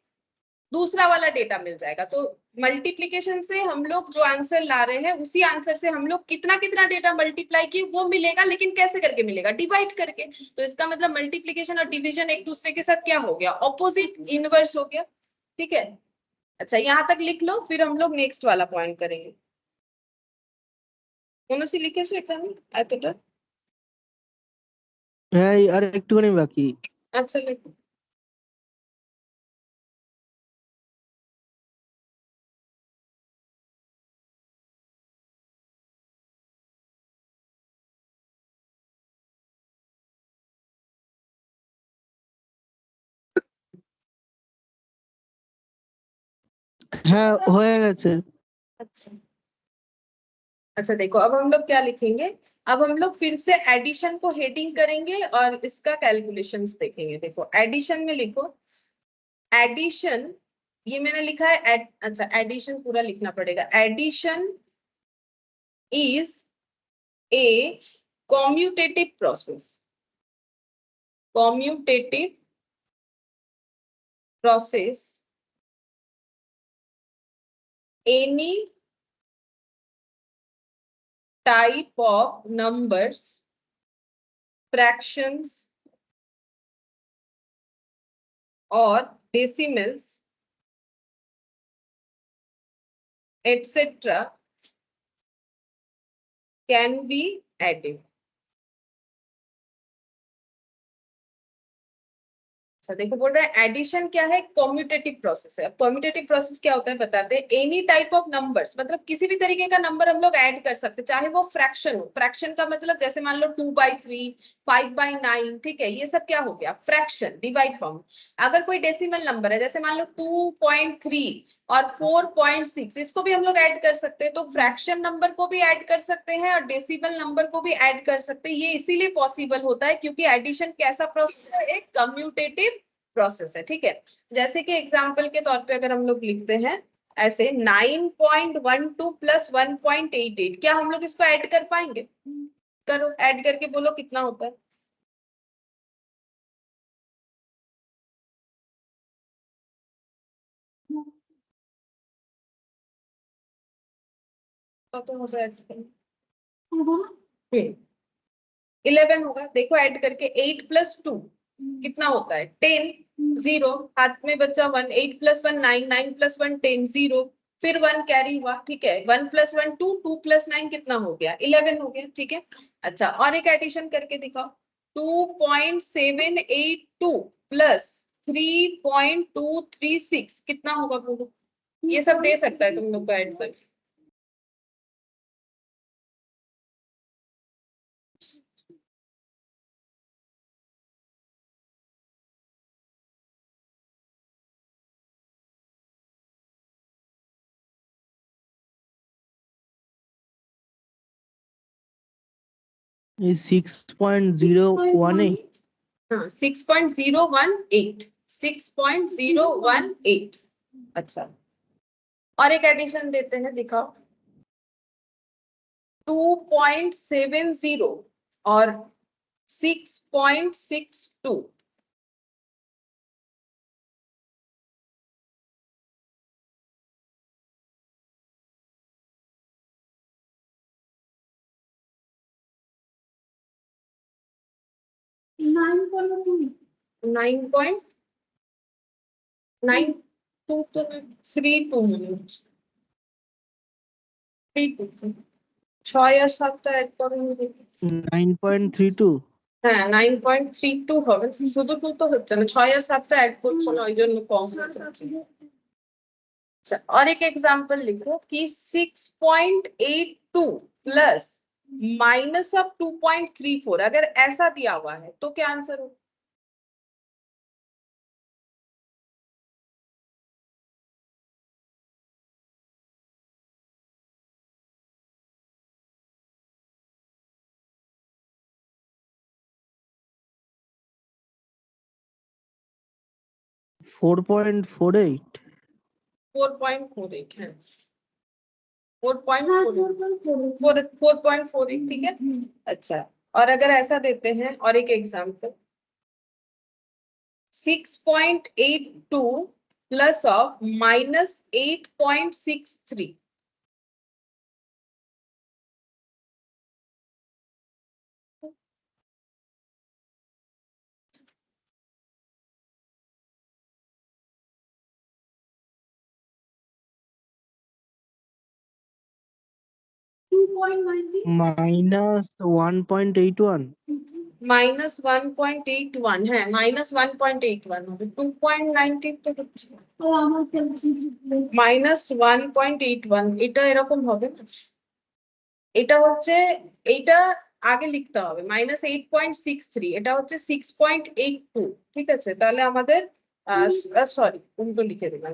दूसरा वाला डेटा मिल जाएगा। तो मल्टीप्लिकेशन से हम लोग जो आंसर ला रहे हैं, उसी आंसर से हम लोग कितना कितना डेटा मल्टीप्लाई किए वो मिलेगा, लेकिन कैसे करके मिलेगा, डिवाइड करके। तो इसका मतलब मल्टीप्लिकेशन और डिवीजन एक दूसरे के साथ क्या हो गया, ऑपोजिट, इनवर्स हो गया, ठीक है। अच्छा यहां तक लिख लो, फिर हम लोग नेक्स्ट वाला पॉइंट करेंगे। মনসি লিখেছো এখানে এতটা? হ্যাঁ আর একটুখানি বাকি। আচ্ছা লিখো। হ্যাঁ হয়ে গেছে। अच्छा अच्छा देखो, अब हम लोग क्या लिखेंगे, अब हम लोग फिर से एडिशन को हेडिंग करेंगे और इसका कैलकुलेशंस देखेंगे। देखो एडिशन में लिखो, एडिशन, ये मैंने लिखा है अच्छा एडिशन पूरा लिखना पड़ेगा। Addition is a commutative process, commutative process any type of numbers, fractions or decimals, etc. can be added. अच्छा देखो, बोल रहा है एडिशन क्या है, कॉम्यूटेटिव प्रोसेस है। अब कॉम्यूटेटिव प्रोसेस क्या होता है बताते हैं। एनी टाइप ऑफ नंबर्स, मतलब किसी भी तरीके का नंबर हम लोग ऐड कर सकते हैं, चाहे वो फ्रैक्शन हो। फ्रैक्शन का मतलब जैसे मान लो 2/3, 5/9, ठीक है, ये सब क्या हो गया, फ्रैक्शन, डिवाइड फॉर्म। अगर कोई डेसिमल नंबर है, जैसे मान लो 2.3 और 4.6, इसको भी हम लोग ऐड कर सकते हैं। तो फ्रैक्शन नंबर को भी ऐड कर सकते हैं और डेसिमल नंबर को भी ऐड कर सकते हैं। ये इसीलिए पॉसिबल होता है क्योंकि एडिशन कैसा प्रोसेस है, एक कम्यूटेटिव प्रोसेस है, ठीक है। जैसे कि एग्जांपल के तौर पे अगर हम लोग लिखते हैं ऐसे 9.12 प्लस 1.88, क्या हम लोग इसको ऐड कर पाएंगे? करो, ऐड करके बोलो कितना होता है। तो होगा ऐड करके 11 होगा। देखो ऐड करके 8 प्लस 2 कितना होता है 10, 0 हाथ में बचा 1, 8 प्लस 1 9, 9 प्लस 1 10, 0 फिर 1 कैरी हुआ, ठीक है। 1 प्लस 1 2, 2 प्लस 9 कितना हो गया 11 हो गया, ठीक है। अच्छा और एक एडिशन करके दिखाओ, 2.782 प्लस 3.236 कितना होगा बोलो। ये सब दे सकता है तुम लोग को ऐड कर। এই 6.018। हाँ 6.018, 6.018। अच्छा और एक एडिशन देते हैं, दिखाओ 2.70 और 6.62। 9.92 तो 32 मिनट 32। 6 আর 7টা অ্যাড করুন। 9.32 হ্যাঁ 9.32 হবে, শুধু 2 তো হচ্ছে না, 6 আর 7টা অ্যাড করছো না, ওই জন্য কম হয়ে যাচ্ছে। अच्छा और एक एग्जांपल लिखो कि 6.82 प्लस माइनस ऑफ 2.34, अगर ऐसा दिया हुआ है तो क्या आंसर हो? फोर पॉइंट फोर एट 4.48 है, 4.48 ठीक है। अच्छा और अगर ऐसा देते हैं और एक एग्जांपल 6.82 प्लस ऑफ माइनस 8.63, 2.90 -1.81 -1.81 है, -1.81 হবে, 2.90 তো হচ্ছে और আমার ক্যালসি -1.81, এটা এরকম হবে না, এটা হচ্ছে এইটা আগে লিখতে হবে -8.63, এটা হচ্ছে 6.82, ঠিক আছে। তাহলে আমাদের সরি উল্টো লিখে দিলাম,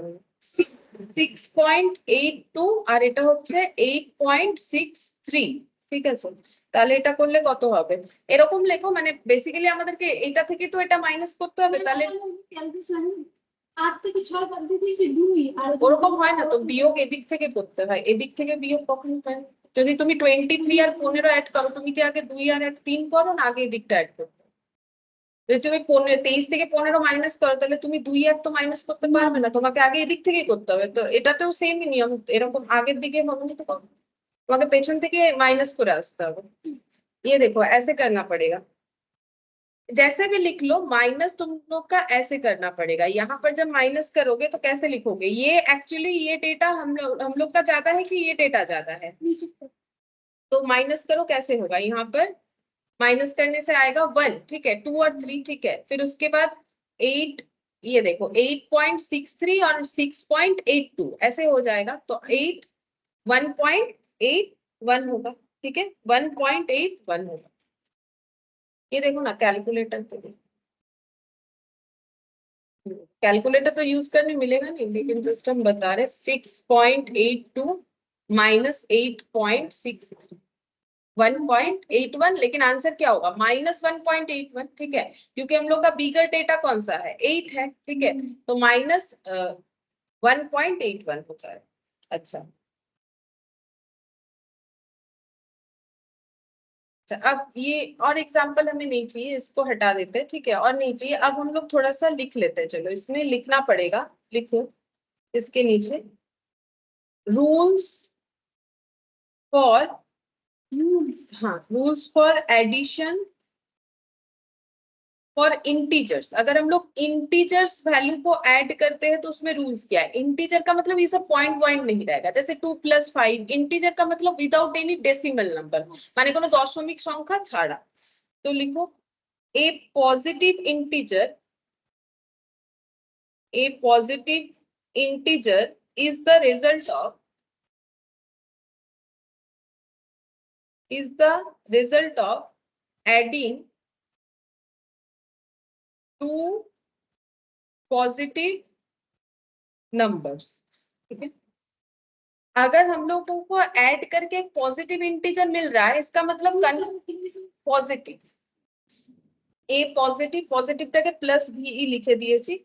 6.82 আর এটা হচ্ছে 8.63, ঠিক আছে। তাহলে এটা করলে কত হবে, এরকম লেখো, মানে বেসিক্যালি আমাদেরকে এটা থেকে তো এটা মাইনাস করতে হবে, তাহলে ক্যালকুলেশন 8 থেকে 6 বাদ দিয়ে দিয়েছি 2 আর ওরকম হয় না তো, বিয়োগ এদিক থেকে করতে হয়, এদিক থেকে বিয়োগ কখনো হয় না। যদি তুমি 23 আর 15 অ্যাড করো, তুমি কি আগে 2 আর 3 করো না আগে এদিকটা অ্যাড করতে? যদি তুমি 23 থেকে 15 মাইনাস করো, তাহলে তুমি 2 আর তো মাইনাস করতে পারবে না, তোমাকে আগে এদিক থেকে করতে হবে। তো এটাতেও সেমই নিয়ম, এরকম আগের দিকে হবে না, তো তোমাকে পেছন থেকে মাইনাস করে আসতে হবে। ये देखो ऐसे करना पड़ेगा, जैसे भी लिख लो, माइनस तुम लोग का ऐसे करना पड़ेगा। यहाँ पर जब माइनस करोगे तो कैसे लिखोगे, ये एक्चुअली ये डेटा हम लोग का ज्यादा है कि ये डेटा ज्यादा है, तो माइनस करो, कैसे होगा, यहाँ पर माइनस करने से आएगा 1, ठीक है, 2 और 3, ठीक है, फिर उसके बाद 8, ये देखो 8.63 और 6.82 ऐसे हो जाएगा, तो 1.81 होगा, ठीक है, 1.81 होगा। ये देखो ना कैलकुलेटर पे, कैलकुलेटर तो यूज करने मिलेगा नहीं, लेकिन जस्ट हम बता रहे 6.82 माइनस 8.63, 1.81, लेकिन आंसर क्या होगा -1.81, ठीक है, क्योंकि हम लोग का बिगर डेटा कौन सा है 8 है, ठीक है, तो -1.81 हो जाएगा। अच्छा अच्छा अब ये और एग्जाम्पल हमें नहीं चाहिए, इसको हटा देते हैं, ठीक है, और नहीं चाहिए। अब हम लोग थोड़ा सा लिख लेते हैं, चलो इसमें लिखना पड़ेगा, लिखो इसके नीचे रूल्स फॉर, हाँ rules for addition for integers. अगर हम लोग इंटीजर्स वैल्यू को ऐड करते हैं तो उसमें रूल्स क्या है, इंटीजर का मतलब ये सब पॉइंट नहीं रहेगा, जैसे 2 + 5, इंटीजर का मतलब विदाउट एनी डेसिमल नंबर, माने कोनो दशमिक संख्या छाड़ा। तो लिखो a positive integer is the result of adding two positive numbers, ठीक है। अगर हम लोगों को ऐड करके एक पॉजिटिव इंटीजर मिल रहा है, इसका मतलब पॉजिटिव, ए पॉजिटिव टाके प्लस भी लिखे दिए,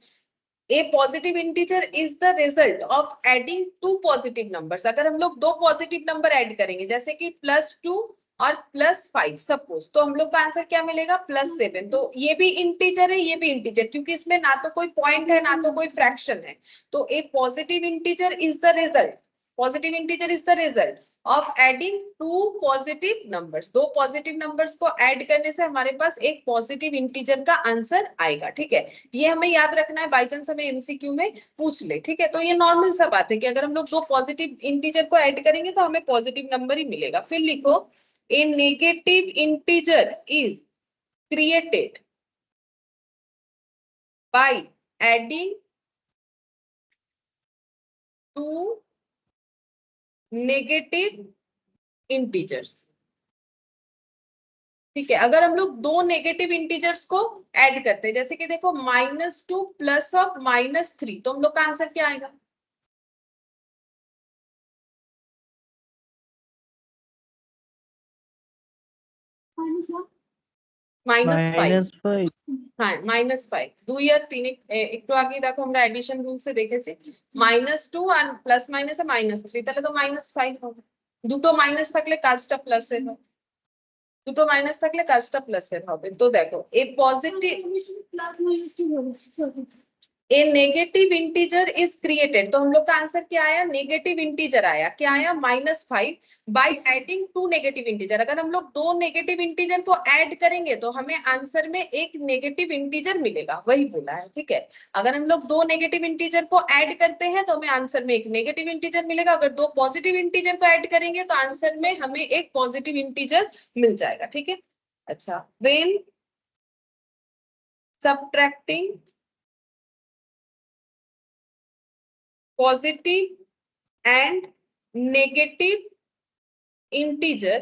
a positive integer is the result of adding two positive numbers. अगर हम लोग दो पॉजिटिव नंबर ऐड करेंगे, जैसे कि +2 और +5 सपोज, तो हम लोग का आंसर क्या मिलेगा +7। तो ये भी इंटीजर है, ये भी इंटीजर, क्योंकि इसमें ना तो कोई पॉइंट है ना तो कोई फ्रैक्शन है। तो a positive integer is the result, positive integer is the result of adding two positive numbers, दो पॉजिटिव नंबर्स को ऐड करने से हमारे पास एक पॉजिटिव इंटीजर का आंसर आएगा, ठीक है। ये हमें याद रखना है, बाई चांस हमें एमसीक्यू में पूछ ले, ठीक है। तो ये नॉर्मल सा बात है कि अगर हम लोग दो पॉजिटिव इंटीजर को ऐड करेंगे तो हमें पॉजिटिव नंबर ही मिलेगा। फिर लिखो a negative integer is created by adding two negative integers, ठीक है। अगर हम लोग दो नेगेटिव इंटीजर्स को ऐड करते हैं, जैसे कि देखो -2 प्लस ऑफ -3, तो हम लोग का आंसर क्या आएगा? -5। -5 हाँ -5 2 या 3 एक तो आगे देखो हमरा एडिशन रूल से देखेছি -2 আর প্লাস মাইনাসে -3 তাহলে তো -5 হবে। দুটো মাইনাস থাকলে কাজটা প্লাসের হবে, দুটো মাইনাস থাকলে কাজটা প্লাসের হবে। তো দেখো এই পজিটিভ प्लस माइनस टू होगा। ए नेगेटिव इंटीजर इज क्रिएटेड, तो हम लोग का आंसर क्या आया? नेगेटिव इंटीजर आया। क्या आया? -5 by adding two negative integer. अगर हम लोग दो नेगेटिव इंटीजर को ऐड करेंगे तो हमें आंसर में एक नेगेटिव इंटीजर मिलेगा, वही बोला है, ठीक है। अगर हम लोग दो नेगेटिव इंटीजर को ऐड करते हैं तो हमें आंसर में एक नेगेटिव इंटीजर मिलेगा। अगर दो पॉजिटिव इंटीजर को ऐड करेंगे तो आंसर में हमें एक पॉजिटिव इंटीजर मिल जाएगा, ठीक है। अच्छा, when subtracting positive and negative integer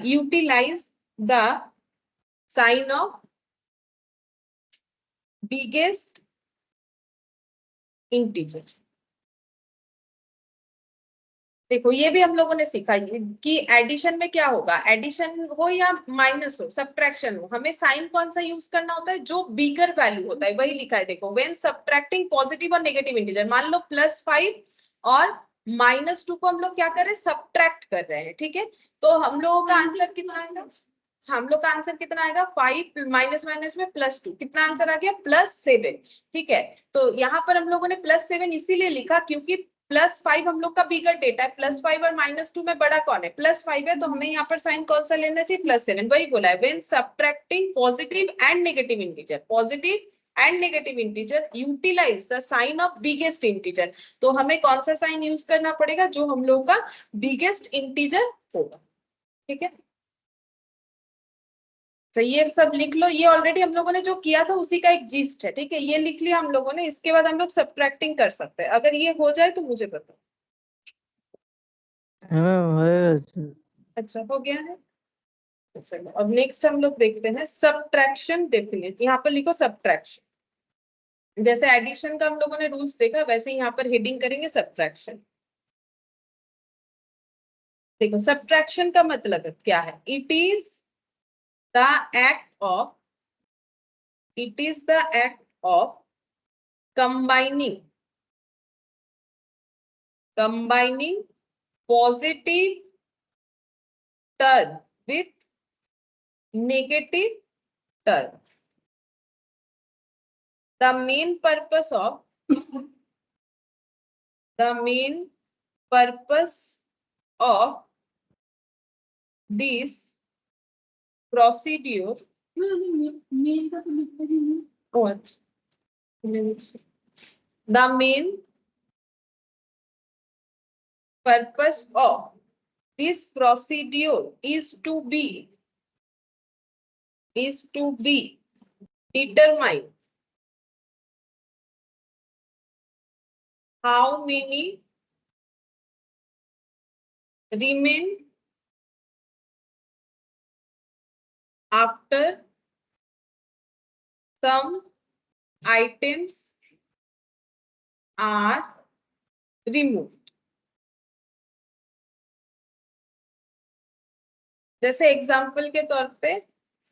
utilize the sign of biggest integer। देखो ये भी हम लोगों ने सीखा कि एडिशन में क्या होगा, एडिशन हो या माइनस हो, सब्ट्रैक्शन हो, हमें साइन कौन सा यूज करना होता है? जो बिगर वैल्यू होता है, वही लिखा है। देखो व्हेन सब्ट्रैक्टिंग पॉजिटिव और नेगेटिव इंटीजर, मान लो +5 और -2 को हम लोग क्या कर रहे हैं? सब्ट्रैक्ट कर रहे हैं, ठीक है। तो हम लोगों का आंसर कितना आएगा? हम लोग का आंसर कितना आएगा? 5 माइनस माइनस में +2, कितना आंसर आ गया? +7, ठीक है। तो यहाँ पर हम लोगों ने +7 इसीलिए लिखा क्योंकि +5 हम लोग का बिगर डेटा है। +5 और -2 में बड़ा कौन है? +5 है, तो हमें यहाँ पर साइन कौन सा लेना चाहिए? +7, वही बोला है। When subtracting positive and negative integer, positive and negative integer utilise the sign of biggest integer. तो हमें कौन सा साइन यूज करना पड़ेगा? जो हम लोग का बिगेस्ट इंटीजर होगा, ठीक है। तो ये सब लिख लो, ये ऑलरेडी हम लोगों ने जो किया था उसी का एक जिस्ट है, ठीक है। ये लिख लिया हम लोगों ने, इसके बाद हम लोग सब्ट्रैक्टिंग कर सकते हैं। अगर ये हो जाए तो मुझे बताओ। अच्छा हो गया है। चलो अब नेक्स्ट हम लोग देखते हैं सब्ट्रैक्शन डेफिनेट। यहाँ पर लिखो सब्ट्रैक्शन। जैसे एडिशन का हम लोगों ने रूल्स देखा वैसे यहाँ पर हेडिंग करेंगे सब्ट्रैक्शन। देखो सब्ट्रैक्शन का मतलब क्या है? It is the act of combining positive term with negative term. The main purpose of this procedure मेल का तो लिखा ही नहीं। what? The main purpose of this procedure is to be determine how many remain after some items are removed। जैसे example के तौर पे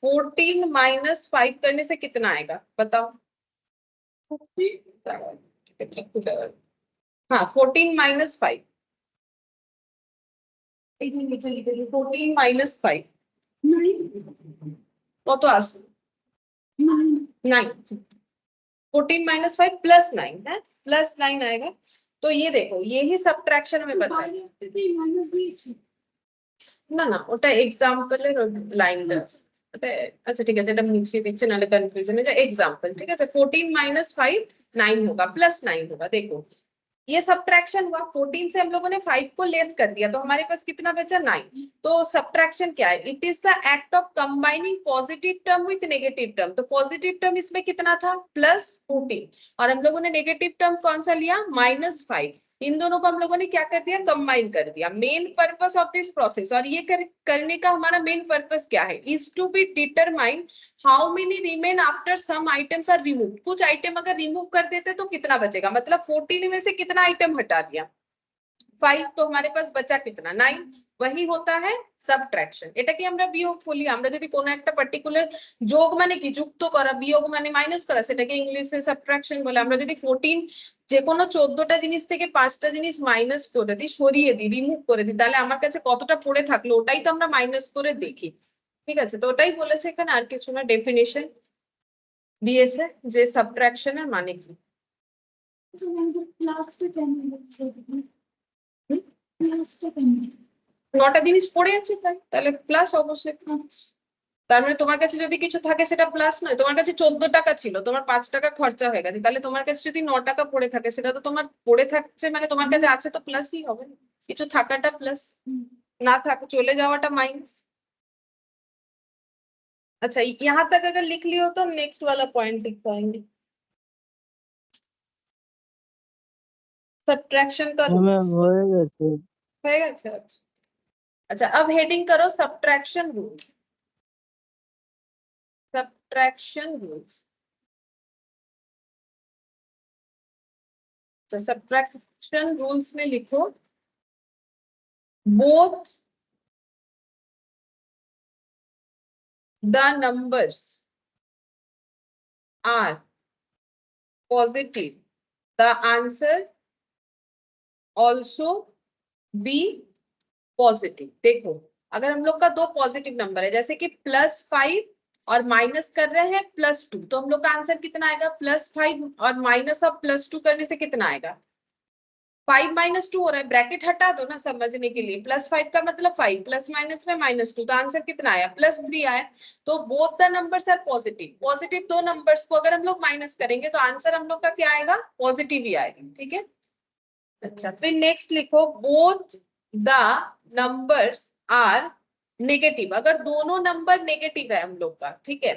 14 - 5 करने से कितना आएगा बताओ? हाँ 14 - 5, 14 - 5 नहीं কত আসবে? नहीं 9। 14 माइनस 5 प्लस 9 है, प्लस 9 आएगा। तो ये देखो यही सबट्रैक्शन में पता है মাইনাস দিয়েছি না না, ওটা এক্সাম্পলের লাইনটা। अच्छा ठीक है, যেটা মুছে দিচ্ছে নাহলে কনফিউশন है। एग्जांपल ठीक है, 14 माइनस 5 9 होगा, प्लस 9 होगा। देखो ये सबट्रैक्शन हुआ, 14 से हम लोगों ने 5 को लेस कर दिया, तो हमारे पास कितना बचा 9। तो सबट्रैक्शन क्या है, it is the act of combining positive term with negative term. तो पॉजिटिव टर्म इसमें कितना था प्लस 14, और हम लोगों ने नेगेटिव टर्म कौन सा लिया -5। इन दोनों को हम लोगों ने क्या कर दिया, कंबाइन कर दिया। Main purpose of this process, और ये करने का हमारा मेन पर्पस क्या है, is to be determine how many remain after some items are remove. कुछ आइटम अगर रिमूव कर देते तो कितना बचेगा, मतलब 14 में से कितना आइटम हटा दिया 5, तो हमारे पास बचा कितना 9। वही होता है सबट्रैকশন। এটা কি আমরা বিয়োগ বলি, আমরা যদি কোনো একটা পার্টিকুলার যোগ মানে কি যুক্ত করা, বিয়োগ মানে মাইনাস করা, সেটাকে ইংলিশে সাবট্রাকশন বলে। আমরা যদি 14 যে কোনো 14টা জিনিস থেকে 5টা জিনিস মাইনাস করে দিই, সরিয়ে দিই, রিমুভ করে দিই, তাহলে আমার কাছে কতটা পড়ে থাকলো ওটাই তো আমরা মাইনাস করে দেখি। ঠিক আছে, তো ওটাই বলেছে এখানে, আর কিছু না। ডেফিনিশন দিয়েছে যে সাবট্রাকশনের মানে কি। প্লাসটা কেন প্লাসটা কেন 9টা জিনিস পড়ে আছে তাই, তাহলে প্লাস অবশ্যই। তার মানে তোমার কাছে যদি কিছু থাকে সেটা প্লাস নয়। তোমার কাছে 14 টাকা ছিল, তোমার 5 টাকা খরচা হয়ে গেছে, তাহলে তোমার কাছে যদি 9 টাকা পড়ে থাকে সেটা তো তোমার পড়ে থাকছে, মানে তোমার কাছে আছে তো প্লাসই হবে। কিছু থাকাটা প্লাস, না থাকা চলে जावाটা माइनस। अच्छा यहाँ तक अगर लिख लियो तो नेक्स्ट वाला पॉइंट लिख पाएंगे, सबट्रैक्शन का ম্যাম হয়ে গেছে। হয়ে গেছে। अच्छा अच्छा, अब हेडिंग करो subtraction rule. Subtraction rules. Subtraction rules में लिखो both the numbers are positive, the answer also be positive। देखो अगर हम लोग का दो पॉजिटिव नंबर है, जैसे कि +5 और माइनस कर रहे हैं +2, तो हम लोग का आंसर कितना आएगा, +5 और माइनस ऑफ +2 करने से कितना आएगा 5 - 2 हो रहा है, ब्रैकेट हटा दो ना समझने के लिए। +5 का मतलब 5, प्लस माइनस में -2, तो आंसर कितना आया +3 आया। तो both the numbers are positive. Positive दो नंबर्स को अगर हम लोग माइनस करेंगे तो आंसर हम लोग का क्या आएगा, पॉजिटिव ही आएगा। ठीक है, अच्छा फिर नेक्स्ट लिखो both the numbers are negative. अगर दोनों नंबर नेगेटिव है हम लोग का, ठीक है,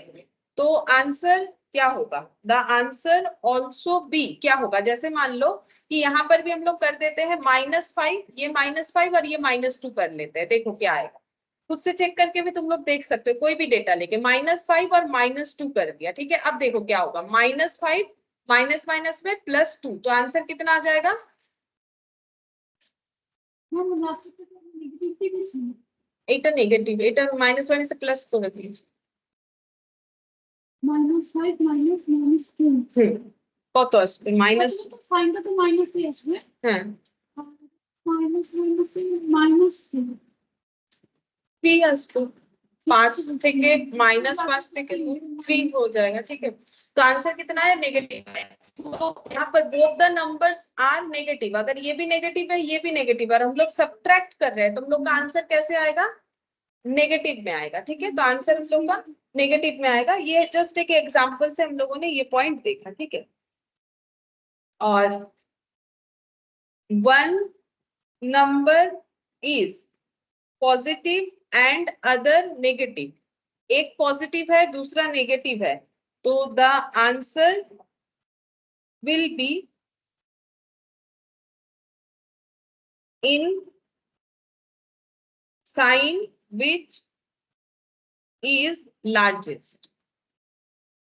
तो आंसर क्या होगा, द आंसर ऑल्सो बी क्या होगा। जैसे मान लो कि यहाँ पर भी हम लोग कर देते हैं -5, ये -5 और ये -2 कर लेते हैं, देखो क्या आएगा। खुद से चेक करके भी तुम लोग देख सकते हो, कोई भी डेटा लेके -5 और -2 कर दिया। ठीक है, अब देखो क्या होगा, -5 माइनस माइनस में +2, तो आंसर कितना आ जाएगा, ম্যাম লাস্টে তো নেগেটিভ দিয়েছি এটা নেগেটিভ, এটা মাইনাস মাইনাসে প্লাস করে দিয়েছি। -5 -2 কত আসবে মাইনাস, তো সাইনটা তো মাইনাসই আসবে। হ্যাঁ মাইনাস -2 3 আসবে। 5 থেকে -5 থেকে 3 हो जाएगा। ठीक है, तो आंसर कितना है, नेगेटिव है। तो यहाँ पर both the numbers are negative. अगर ये भी नेगेटिव है ये भी नेगेटिव है और हम लोग सब्ट्रैक्ट कर रहे हैं, तो हम लोग का आंसर कैसे आएगा, नेगेटिव में आएगा। ठीक है, तो आंसर हम लोग का नेगेटिव में आएगा। ये जस्ट एक एग्जांपल से हम लोगों ने ये पॉइंट देखा। ठीक है, और one number is positive and other negative, एक पॉजिटिव है दूसरा नेगेटिव है, तो the answer will be in sign which is largest.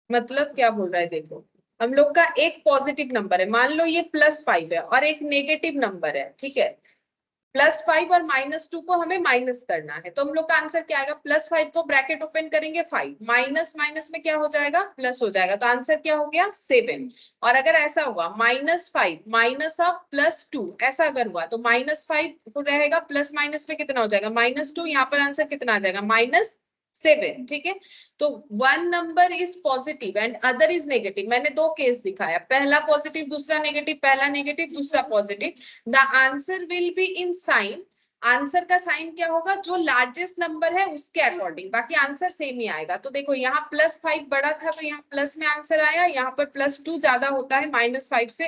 मतलब क्या बोल रहा है, देखो हम लोग का एक पॉजिटिव नंबर है, मान लो ये +5 है, और एक नेगेटिव नंबर है। ठीक है, +5 और -2 को हमें माइनस करना है, तो हम लोग का आंसर क्या आएगा, +5 को ब्रैकेट ओपन करेंगे 5, माइनस माइनस में क्या हो जाएगा, प्लस हो जाएगा, तो आंसर क्या हो गया 7। और अगर ऐसा हुआ -5 माइनस ऑफ +2, ऐसा अगर हुआ तो -5 रहेगा, प्लस माइनस में कितना हो जाएगा -2, यहाँ पर आंसर कितना आ जाएगा 7, ठीक है। तो one number is positive and other is negative. मैंने दो केस दिखाया, पहला पॉजिटिव दूसरा नेगेटिव, पहला नेगेटिव दूसरा positive. The answer will be in sign. Answer का साइन क्या होगा, जो लार्जेस्ट नंबर है उसके अकॉर्डिंग, बाकी आंसर सेम ही आएगा। तो देखो यहाँ +5 बड़ा था तो यहाँ प्लस में आंसर आया, यहाँ पर +2 ज्यादा होता है -5 से,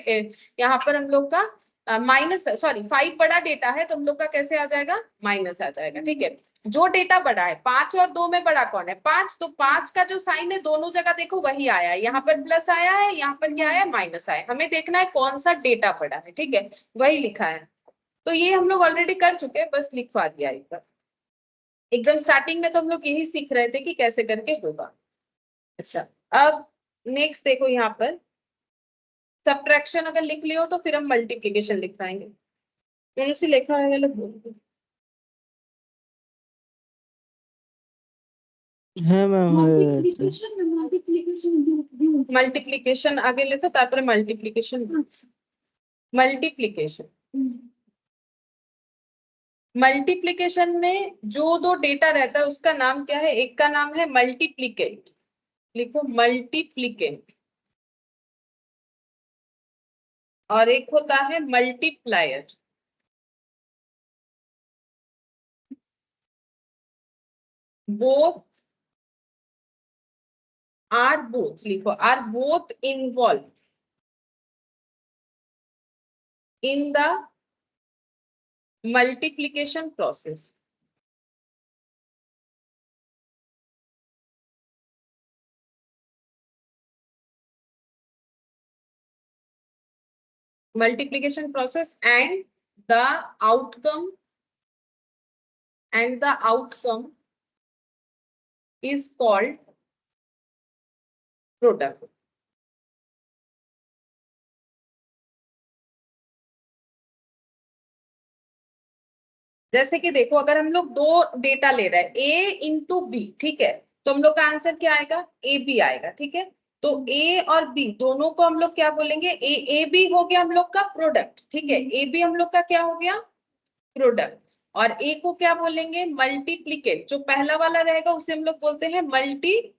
यहाँ पर हम लोग का -5 बड़ा डेटा है तो हम लोग का कैसे आ जाएगा, माइनस आ जाएगा, ठीक है। जो डेटा बड़ा है 5 और 2 में बड़ा कौन है, 5, तो 5 का जो साइन है दोनों जगह देखो वही आया है, यहाँ पर प्लस आया है, यहाँ पर क्या आया, माइनस आया है। हमें देखना है कौन सा डेटा बड़ा है, ठीक है, वही लिखा है। तो ये हम लोग ऑलरेडी कर चुके हैं, बस लिखवा दिया एक बार। एकदम स्टार्टिंग में तो हम लोग यही सीख रहे थे कि कैसे करके होगा। अच्छा, अब नेक्स्ट देखो, यहाँ पर सब्ट्रैक्शन अगर लिख लियो तो फिर हम मल्टीप्लीकेशन लिख पाएंगे। कौन सी लिखा है लोग बोल दो। হ্যাঁ ম্যাম হয়ে গেছে। मल्टीप्लीकेशन आगे लिखो, तारपरे मल्टीप्लीकेशन। मल्टीप्लीकेशन, मल्टीप्लीकेशन में जो दो डेटा रहता है उसका नाम क्या है, एक का नाम है मल्टीप्लीकेंट, लिखो मल्टीप्लीकेंट, और एक होता है मल्टीप्लायर। बोथ आर बोथ, लिखो are both involve in the multiplication process. multiplication process and the outcome is called product। जैसे कि देखो, अगर हम लोग दो डेटा ले रहे हैं a इंटू बी, ठीक है, तो हम लोग का आंसर क्या आएगा, ए बी आएगा, ठीक है। तो a और b दोनों को हम लोग क्या बोलेंगे, ए बी हो गया हम लोग का प्रोडक्ट, ठीक है, ए बी हम लोग का क्या हो गया, प्रोडक्ट। और ए को क्या बोलेंगे, मल्टीप्लीकेट। जो पहला वाला रहेगा उसे हम लोग बोलते हैं मल्टीप्लीकेट,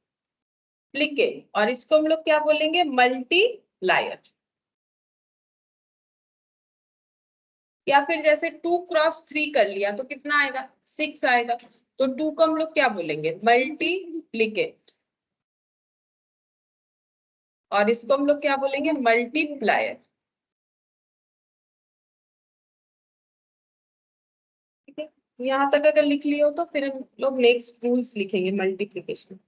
और इसको हम लोग क्या बोलेंगे, मल्टीप्लायर। या फिर जैसे 2 क्रॉस 3 कर लिया तो कितना आएगा, 6 आएगा। तो 2 को हम लोग क्या बोलेंगे, मल्टीप्लीकेट, और इसको हम लोग क्या बोलेंगे, मल्टीप्लायर, ठीक है। यहाँ तक अगर लिख लियो तो फिर हम लोग नेक्स्ट रूल्स लिखेंगे मल्टीप्लीकेशन।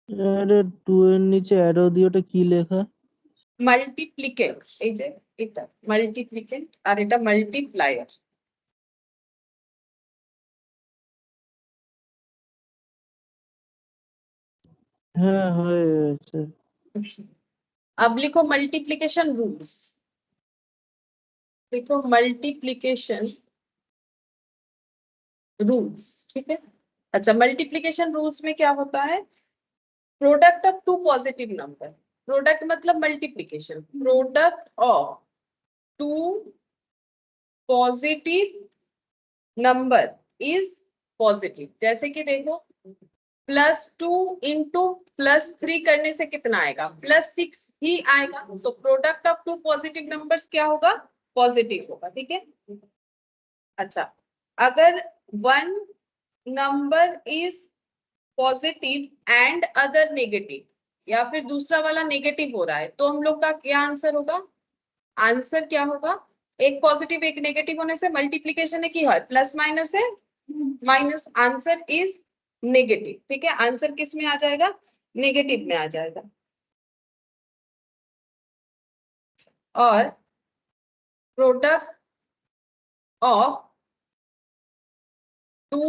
আরে 2 এর নিচে অ্যারো দিয়ে ওটা কি লেখা? মাল্টিপ্লিকেট, এই যে এটা মাল্টিপ্লিকেট আর এটা মাল্টিপ্লায়ার। হ্যাঁ হয়ে গেছে। अब लिखो मल्टीप्लिकेशन रूल्स, देखो मल्टीप्लिकेशन रूल्स, ठीक है। अच्छा, मल्टीप्लिकेशन रूल्स में क्या होता है, product of two positive number, product मतलब multiplication, product of two positive number is positive. जैसे कि देखो +2 इंटू +3 करने से कितना आएगा, +6 ही आएगा। तो product of two positive numbers क्या होगा, पॉजिटिव होगा, ठीक है। अच्छा, अगर one number is positive and other negative, या फिर दूसरा वाला नेगेटिव हो रहा है, तो हम लोग का क्या आंसर होगा, आंसर क्या होगा, एक पॉजिटिव एक नेगेटिव होने से मल्टीप्लीकेशन है की है, प्लस माइनस है माइनस, आंसर इज नेगेटिव, ठीक है। आंसर किस में आ जाएगा, नेगेटिव में आ जाएगा। और product of two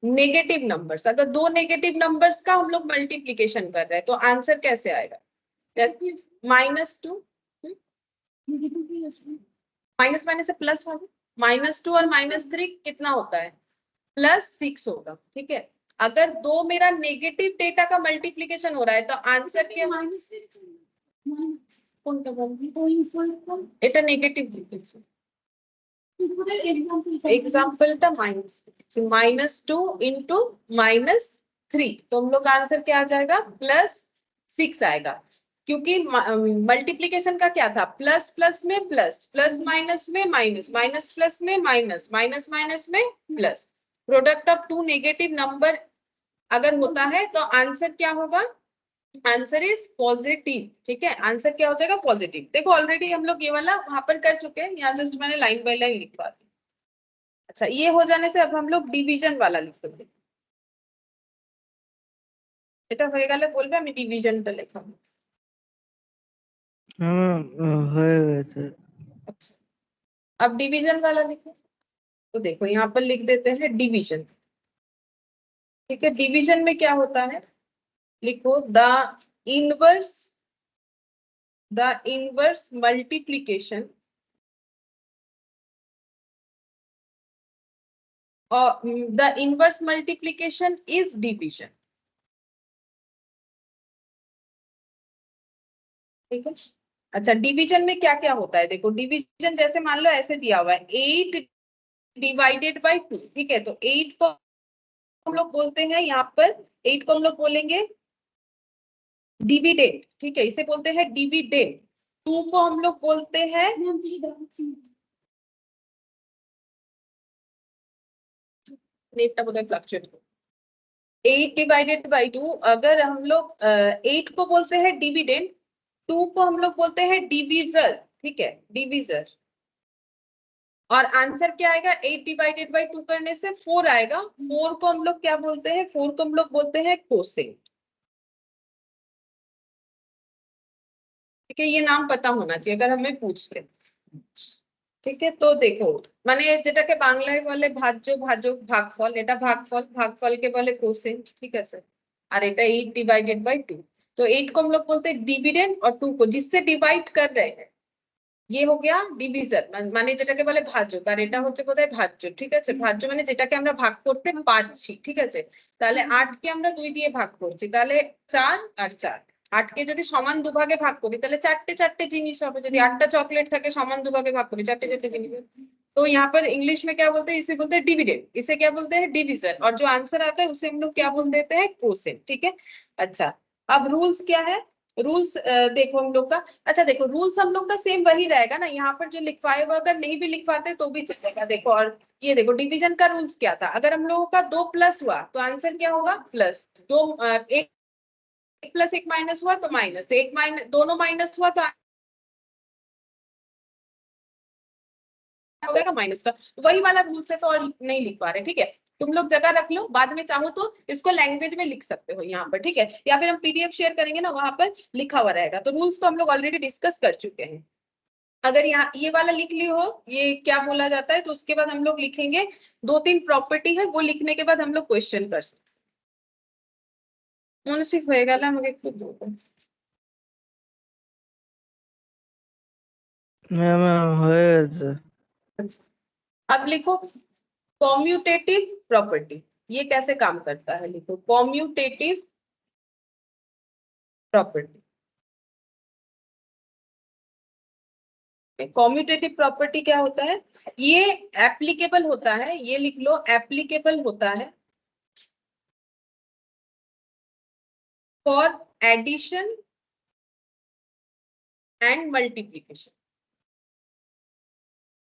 negative numbers, अगर दो नेगेटिव नंबर्स का हम लोग मल्टीप्लीकेशन कर रहे हैं तो आंसर कैसे आएगा, जैसे -2, माइनस माइनस से प्लस होगा, -2 और -3 कितना होता है, +6 होगा, ठीक है। अगर दो मेरा नेगेटिव डेटा का मल्टीप्लीकेशन हो रहा है तो आंसर क्या, কোনটা বলবি তো ইনফল এটা নেগেটিভ লিখেছি, উপরে एग्जांपल एग्जाम्पलটা -2 इंटू -3, तो हम लोग का आंसर क्या आ जाएगा +6 आएगा, क्योंकि मल्टीप्लीकेशन का क्या था, प्लस प्लस में प्लस, प्लस माइनस में माइनस, माइनस प्लस में माइनस, माइनस माइनस में plus. Product of two negative number अगर होता है तो आंसर क्या होगा, आंसर इज पॉजिटिव। ठीक है, आंसर क्या हो जाएगा, पॉजिटिव। देखो ऑलरेडी हम लोग ये वाला वहां पर कर चुके हैं, यहाँ जस्ट मैंने लाइन बाय लाइन लिखवा दी। अच्छा, ये हो जाने से अब हम लोग डिवीजन वाला लिखेंगे। এটা হয়ে গেলে বলবে আমি ডিভিশনটা লেখাবো। হয়ে গেছে। अच्छा, अब डिवीजन वाला लिखो, तो देखो यहाँ पर लिख देते हैं डिवीजन। ठीक है, डिवीजन में क्या होता है, लिखो इनवर्स द इनवर्स मल्टीप्लीकेशन और the inverse multiplication is division. ठीक है, अच्छा डिवीजन में क्या क्या होता है, देखो डिवीजन जैसे मान लो ऐसे दिया हुआ है 8 डिवाइडेड बाई 2। ठीक है, तो 8 को हम लोग बोलते हैं, यहाँ पर 8 को हम लोग बोलेंगे डिविडेंड। ठीक है, इसे बोलते हैं डिविडेंड। 2 को हम लोग बोलते हैं नेटটা বোধহয় फ्लक्चुएट। 8 डिवाइडेड बाई 2 अगर हम लोग 8 को बोलते हैं डिविडेंड, 2 को हम लोग बोलते हैं डिविजर। ठीक है, डिविजर। और आंसर क्या आएगा, 8 डिवाइडेड बाई 2 करने से 4 आएगा। 4 को हम लोग क्या बोलते हैं, 4 को हम लोग बोलते हैं कोसेंट। ठीक है, ये नाम पता होना चाहिए अगर हमें पूछ ले। ठीक है, तो देखो মানে যেটাকে বাংলায় বলে ভাজ্য, ভাজক, ভাগফল, এটা ভাগফল, ভাগফলকে বলে কোসেন্ট। ঠিক আছে, আর এটা 8 डिवाइडेड बाई 2। तो 8 को हम लोग बोलते हैं डिविडेंड और 2 को जिससे डिवाइड कर रहे हैं ये हो गया ডিভিজর, মানে যেটাকে বলে ভাজক, আর এটা হচ্ছে বোধহয় ভাজ্য। ঠিক আছে, ভাজ্য মানে যেটাকে আমরা ভাগ করতে পারছি। ঠিক আছে, তাহলে 8 কে আমরা 2 দিয়ে ভাগ করছি, তাহলে 4 আর 4। 8 কে যদি সমান দুভাগে ভাগ করি তাহলে চারটে চারটে জিনিস হবে, যদি 8টা চকলেট থাকে সমান দুভাগে ভাগ করি চারটে চারটে জিনিস হবে। तो यहाँ पर इंग्लिश में क्या बोलते हैं, इसे बोलते हैं डिविडेंड, इसे क्या बोलते हैं डिविजन, और जो आंसर आता है उसे हम लोग क्या बोल देते हैं कोसेंट। ठीक है, अच्छा अब रूल्स क्या है, रूल्स देखो हम लोग का। अच्छा देखो रूल्स हम लोग का सेम वही रहेगा ना, यहाँ पर जो लिखवाए हुआ अगर नहीं भी लिखवाते तो भी चलेगा। देखो और ये देखो डिवीजन का रूल्स क्या था, अगर हम लोगों का 2 प्लस हुआ तो आंसर क्या होगा प्लस, 2 1 प्लस 1 माइनस हुआ तो माइनस, 1 माइनस दोनों माइनस हुआ तो होगा माइनस का। वही वाला रूल्स है, तो और नहीं लिखवा रहे। ठीक है, तुम लोग जगह रख लो, बाद में चाहो तो इसको लैंग्वेज में लिख सकते हो यहाँ पर। ठीक है, या फिर हम पीडीएफ शेयर करेंगे ना, वहां पर लिखा हुआ रहेगा। तो रूल्स तो हम लोग ऑलरेडी डिस्कस कर चुके हैं। अगर यहाँ ये वाला लिख ली हो ये क्या बोला जाता है, तो उसके बाद हम लोग लिखेंगे 2-3 प्रॉपर्टी है, वो लिखने के बाद हम लोग क्वेश्चन कर सकते। মনসিক হয়ে গেল আমাকে একটু দেবো। হ্যাঁ ম্যাম হয়ে গেছে। अच्छा, अब लिखो कॉम्यूटेटिव प्रॉपर्टी, ये कैसे काम करता है, लिखो कॉम्यूटेटिव प्रॉपर्टी। कॉम्यूटेटिव प्रॉपर्टी क्या होता है, ये एप्लीकेबल होता है, ये लिख लो एप्लीकेबल होता है फॉर एडिशन एंड मल्टीप्लीकेशन।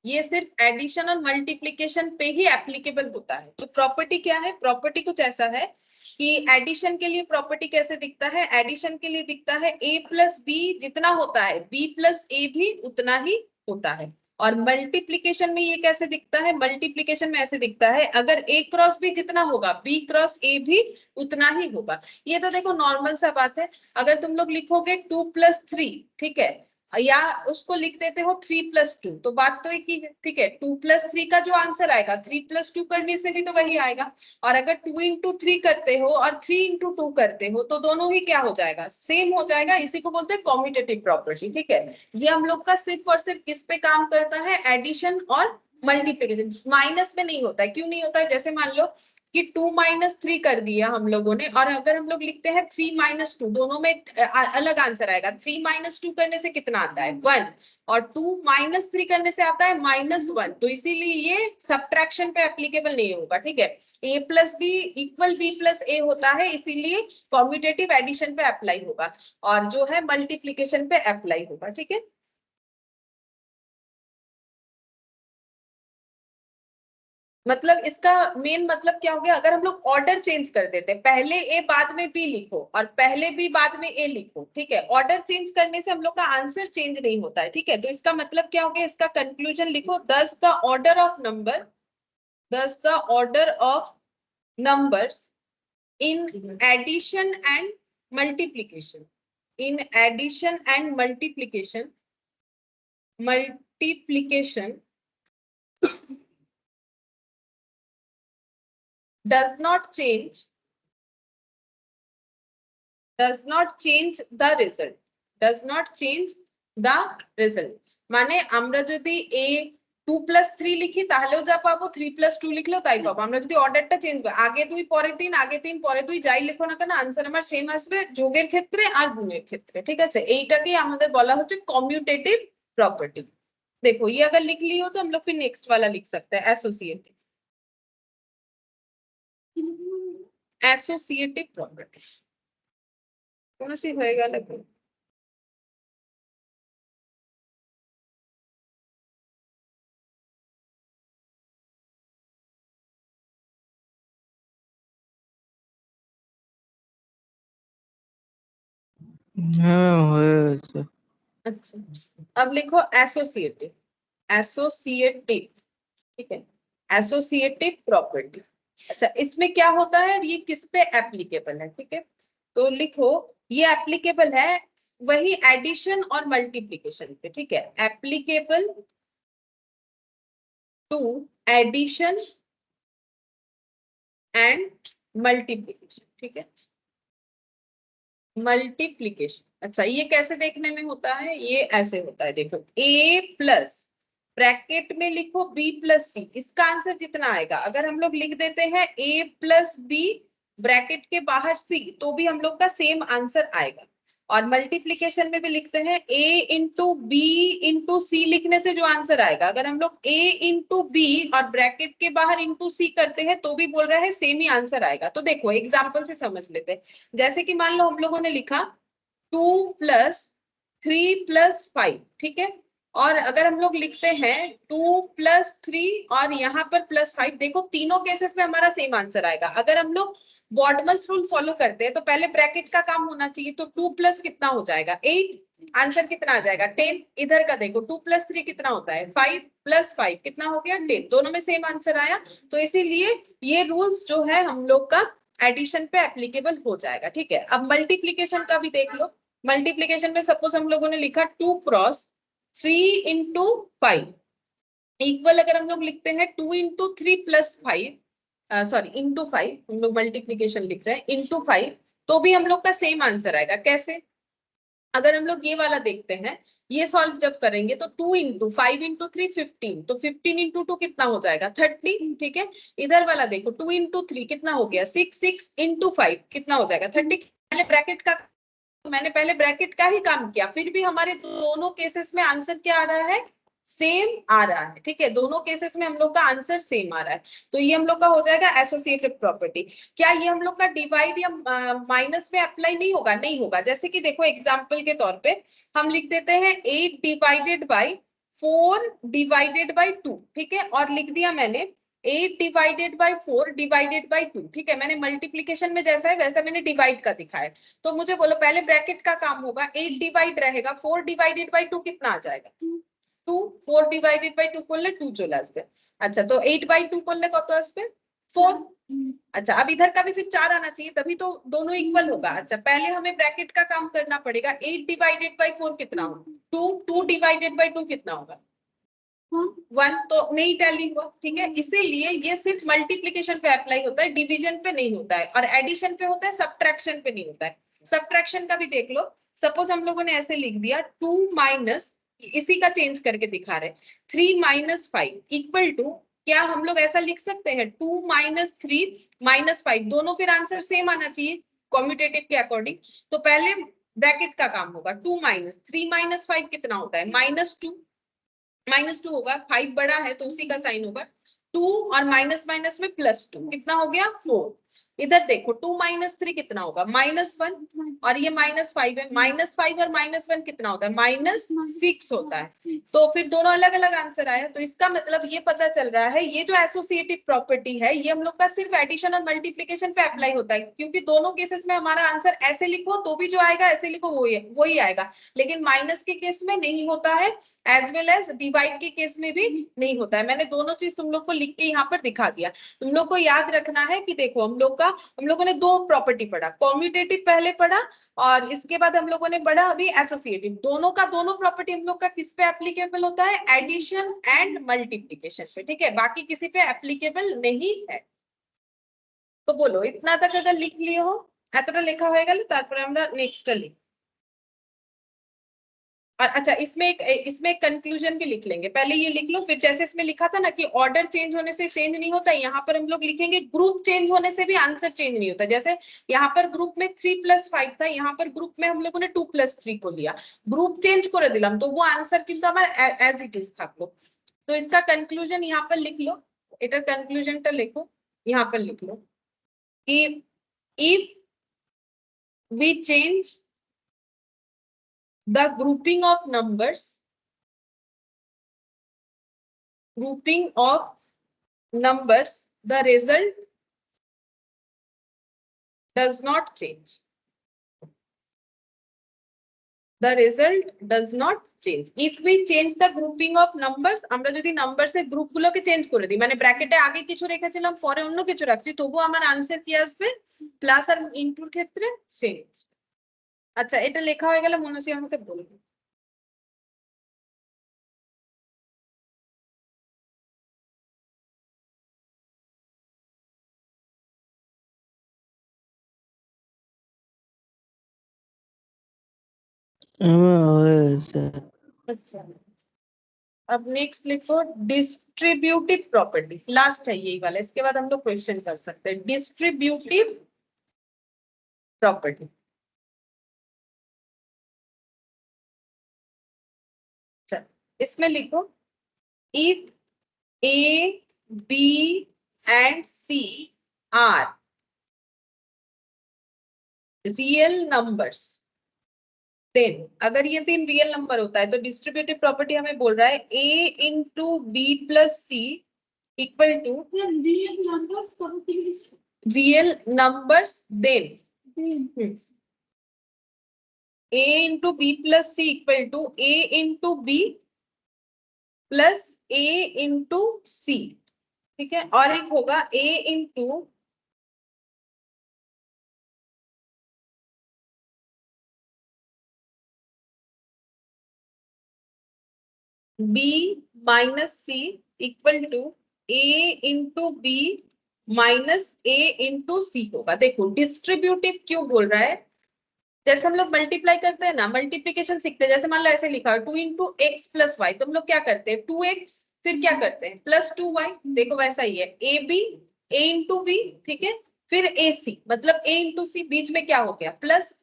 ये सिर्फ एडिशन और मल्टीप्लीकेशन पे ही एप्लीकेबल होता है। तो प्रॉपर्टी क्या है, प्रॉपर्टी कुछ ऐसा है कि एडिशन के लिए प्रॉपर्टी कैसे दिखता है, एडिशन के लिए दिखता है a प्लस बी जितना होता है b प्लस ए भी उतना ही होता है। और मल्टीप्लीकेशन में ये कैसे दिखता है, मल्टीप्लीकेशन में ऐसे दिखता है अगर a क्रॉस b जितना होगा b क्रॉस a भी उतना ही होगा। ये तो देखो नॉर्मल सा बात है। अगर तुम लोग लिखोगे 2 प्लस 3, ठीक है, या उसको लिख देते हो 3 प्लस 2, तो बात तो एक ही है। ठीक है, 2 प्लस 3 का जो आंसर आएगा 3 प्लस 2 करने से भी तो वही आएगा। और अगर 2 इंटू 3 करते हो और 3 इंटू 2 करते हो तो दोनों ही क्या हो जाएगा, सेम हो जाएगा। इसी को बोलते हैं कॉम्यूटेटिव प्रॉपर्टी। ठीक है, ये हम लोग का सिर्फ और सिर्फ किस पे काम करता है, एडिशन और मल्टीप्लिकेशन। माइनस में नहीं होता है, क्यों नहीं होता है, जैसे मान लो कि 2 माइनस 3 कर दिया हम लोगों ने, और अगर हम लोग लिखते हैं 3 माइनस 2, दोनों में अलग आंसर आएगा। 3 माइनस 2 करने से कितना आता है 1, और 2 माइनस 3 करने से आता है -1। तो इसीलिए ये सब्ट्रैक्शन पे एप्लीकेबल नहीं होगा, ठीक है। a plus B equal b plus a होता है, इसीलिए कॉम्यूटेटिव एडिशन पे अप्लाई होगा, और जो है मल्टीप्लीकेशन पे अप्लाई होगा, ठीक है। मतलब इसका मेन मतलब क्या हो गया, अगर हम लोग ऑर्डर चेंज कर देते, पहले ए बाद में बी लिखो और पहले बी बाद में ए लिखो, ठीक है, ऑर्डर चेंज करने से हम लोग का आंसर चेंज नहीं होता है, ठीक है। तो इसका मतलब क्या हो गया, इसका कंक्लूजन लिखो, दस द ऑर्डर ऑफ नंबर, दस the order of numbers in addition and multiplication, in addition and multiplication does not change the result, does not change the result। মানে আমরা যদি a 2 + 3 লিখি তাহলেও যা পাবো, 3 + 2 লিখলেও তাই পাবো। আমরা যদি অর্ডারটা চেঞ্জ করি, আগে 2 পরে 3, আগে 3 পরে 2, যাই লিখো না কেন আনসার আমার সেম আসবে, যোগের ক্ষেত্রে আর গুণের ক্ষেত্রে, ঠিক আছে। এইটাকেই আমাদের বলা হচ্ছে কমিউটেটিভ प्रॉपर्टी। देखो ये अगर लिख ली हो तो हम लोग फिर नेक्स्ट वाला लिख सकते हैं, एसोसिएटिव, एसोसिएटिव प्रॉपर्टी। कौन सी होएगा लगभग হ্যাঁ হয়ে গেছে। अच्छा, अब लिखो एसोसिएटिव, एसोसिएटिव, ठीक है, एसोसिएटिव प्रॉपर्टी। अच्छा, इसमें क्या होता है, ये किस पे एप्लीकेबल है, ठीक है। तो लिखो ये एप्लीकेबल है वही एडिशन और मल्टीप्लिकेशन पे, ठीक है, applicable to addition and multiplication, ठीक है, मल्टीप्लिकेशन। अच्छा, ये कैसे देखने में होता है, ये ऐसे होता है, देखो a प्लस ब्रैकेट में लिखो b प्लस सी, इसका आंसर जितना आएगा, अगर हम लोग लिख देते हैं a प्लस b ब्रैकेट के बाहर c, तो भी हम लोग का सेम आंसर आएगा। और मल्टीप्लिकेशन में भी लिखते हैं a इंटू बी इंटू सी, लिखने से जो आंसर आएगा, अगर हम लोग a इंटू बी और ब्रैकेट के बाहर इंटू सी करते हैं तो भी बोल रहा है सेम ही आंसर आएगा। तो देखो एग्जाम्पल से समझ लेते हैं, जैसे कि मान लो हम लोगों ने लिखा 2 + 3 + 5, ठीक है, और अगर हम लोग लिखते हैं 2 + 3 और यहाँ पर +5, देखो तीनों केसेस में हमारा सेम आंसर आएगा। अगर हम लोग बॉडमस रूल फॉलो करते हैं तो पहले ब्रैकेट का काम होना चाहिए, तो 2 + कितना हो जाएगा 8, आंसर कितना आ जाएगा 10। इधर का देखो 2 + 3 कितना होता है 5 + 5 कितना हो गया 10, दोनों में सेम आंसर आया। तो इसीलिए ये रूल्स जो है हम लोग का एडिशन पे एप्लीकेबल हो जाएगा, ठीक है। अब मल्टीप्लीकेशन का भी देख लो, मल्टीप्लीकेशन में सपोज हम लोगों ने लिखा 2 × 3 × 5 इक्वल, अगर हम लोग लिखते हैं 2 × 3 + 5, सॉरी इंटू 5, हम लोग मल्टीप्लीकेशन लिख रहे हैं इंटू 5, तो भी हम लोग का सेम आंसर आएगा। कैसे, अगर हम लोग ये वाला देखते हैं, ये सॉल्व जब करेंगे तो 2 × 5 × 3 15, तो 15 × 2 कितना हो जाएगा 30, ठीक है। इधर वाला देखो 2 × 3 कितना हो गया 6, 6 × 5 कितना हो जाएगा 30। पहले ब्रैकेट का, मैंने पहले ब्रैकेट का ही काम किया, फिर भी हमारे दोनों केसेस में आंसर क्या आ रहा है सेम आ रहा है, ठीक है, दोनों केसेस में हम लोग का आंसर सेम आ रहा है। तो ये हम लोग का हो जाएगा एसोसिएटिव प्रॉपर्टी। क्या ये हम लोग का डिवाइड या माइनस में अप्लाई नहीं होगा, नहीं होगा। जैसे कि देखो एग्जांपल के तौर पे हम लिख देते हैं 8 / 4 / 2, ठीक है, और लिख दिया मैंने 8 / 4 / 2, ठीक है, मैंने मल्टीप्लीकेशन में जैसा है वैसा मैंने डिवाइड का दिखाया। तो मुझे बोलो पहले ब्रैकेट का काम होगा, 8 डिवाइड रहेगा, 4 / 2 कितना आ जाएगा 2, 4 / 2 করলে 2 চলে আসবে। अच्छा, तो 8/2 করলে কত আসবে 4। अच्छा, अब इधर का भी फिर 4 आना चाहिए, तभी तो दोनों इक्वल होगा। अच्छा, पहले हमें ब्रैकेट का काम करना पड़ेगा, 8 / 4 कितना होगा 2, 2 / 2 कितना होगा 1, तो नहीं टैली हुआ, ठीक है। इसीलिए ये सिर्फ मल्टीप्लिकेशन पे अप्लाई होता है, डिवीजन पे नहीं होता है, और एडिशन पे होता है, सब्ट्रैक्शन पे नहीं होता है। सब्ट्रैक्शन का भी देख लो, सपोज हम लोगों ने ऐसे लिख दिया 2 - इसी का चेंज करके दिखा रहे 3 - 5 इक्वल टू क्या हम लोग ऐसा लिख सकते हैं 2 माइनस 3 माइनस 5, दोनों फिर आंसर सेम आना चाहिए कॉम्यूटेटिव के अकॉर्डिंग। तो पहले ब्रैकेट का काम होगा, 2 माइनस 3 माइनस 5 कितना होता है -2 होगा, 5 बड़ा है तो उसी का साइन होगा 2, और माइनस माइनस में +2 कितना हो गया 4। इधर देखो 2 माइनस 3 कितना होगा -1, और ये -5 है, -5 और -1 कितना होता है -6 होता है। तो फिर दोनों अलग अलग आंसर आया। तो इसका मतलब ये पता चल रहा है ये जो एसोसिएटिव प्रॉपर्टी है ये हम लोग का सिर्फ एडिशन और मल्टीप्लीकेशन पे अप्लाई होता है, क्योंकि दोनों केसेस में हमारा आंसर ऐसे लिखो तो भी जो आएगा, ऐसे लिखो वही आएगा, लेकिन माइनस के केस में नहीं होता है, एज वेल एज डिवाइड के केस में भी नहीं होता है। मैंने दोनों चीज तुम लोग को लिख के यहाँ पर दिखा दिया। तुम लोग को याद रखना है कि देखो हम लोगों ने दो प्रॉपर्टी पढ़ा, कॉम्यूटेटिव पहले पढ़ा और इसके बाद हम लोगों ने पढ़ा अभी एसोसिएटिव। दोनों प्रॉपर्टी हम लोग का किस पे एप्लीकेबल होता है, एडिशन एंड मल्टीप्लीकेशन पे, ठीक है, बाकी किसी पे एप्लीकेबल नहीं है। तो बोलो इतना तक अगर लिख लिए हो এতটা লেখা হয়ে গেলে তারপরে আমরা নেক্সটটা লিখ। और अच्छा इसमें एक कंक्लूजन भी लिख लेंगे, पहले ये लिख लो, फिर जैसे इसमें लिखा था ना कि ऑर्डर चेंज होने से चेंज नहीं होता, यहाँ पर हम लोग लिखेंगे ग्रुप चेंज होने से भी आंसर चेंज नहीं होता। जैसे यहाँ पर ग्रुप में 3 + 5 था, यहाँ पर ग्रुप में हम लोगों ने 2 + 3 को लिया, ग्रुप चेंज করে দিলাম तो वो आंसर কিন্তু আমার एज इट इज থাকলো। तो इसका कंक्लूजन यहाँ पर लिख लो, এটার कंक्लूजनটা लिखो, यहाँ पर लिख लो कि if we change the grouping of numbers the result does not change, the result does not change if we change the grouping of numbers। আমরা যদি নাম্বারস এর গ্রুপ গুলোকে চেঞ্জ করে দিই, মানে ব্র্যাকেটে আগে কিছু রেখেছিলাম পরে অন্য কিছু রাখছি, তবু আমার আনসার কি আসবে, প্লাস আর ইনটুর ক্ষেত্রে সেম। আচ্ছা এটা লেখা হয়ে গেলে মনে হচ্ছে আমাকে বলবে। अच्छा अब नेक्स्ट लिखो डिस्ट्रीब्यूटिव प्रॉपर्टी, लास्ट है यही वाला, इसके बाद हम लोग क्वेश्चन कर सकते हैं। डिस्ट्रीब्यूटिव प्रॉपर्टी, इसमें लिखो if A B and C are real numbers, then अगर ये तीन रियल नंबर होता है तो डिस्ट्रीब्यूटिव प्रॉपर्टी हमें बोल रहा है a into b plus c equal to real numbers then a into b plus c equal to a into b plus a into c, ठीक है, और एक होगा a into b minus c equal to a into b minus a into c होगा। देखो distributive क्यों बोल रहा है, जैसे हम लोग मल्टीप्लाई करते हैं ना, मल्टीप्लीकेशन सीखते हैं, जैसे मान लो ऐसे लिखा है 2 इंटू एक्स प्लस वाई, तो हम लोग क्या करते हैं 2x फिर क्या करते हैं +2y, देखो वैसा ही है A B A into B, ठीक है, फिर ए सी, मतलब ए इंटू सी, बीच में क्या हो गया प्लस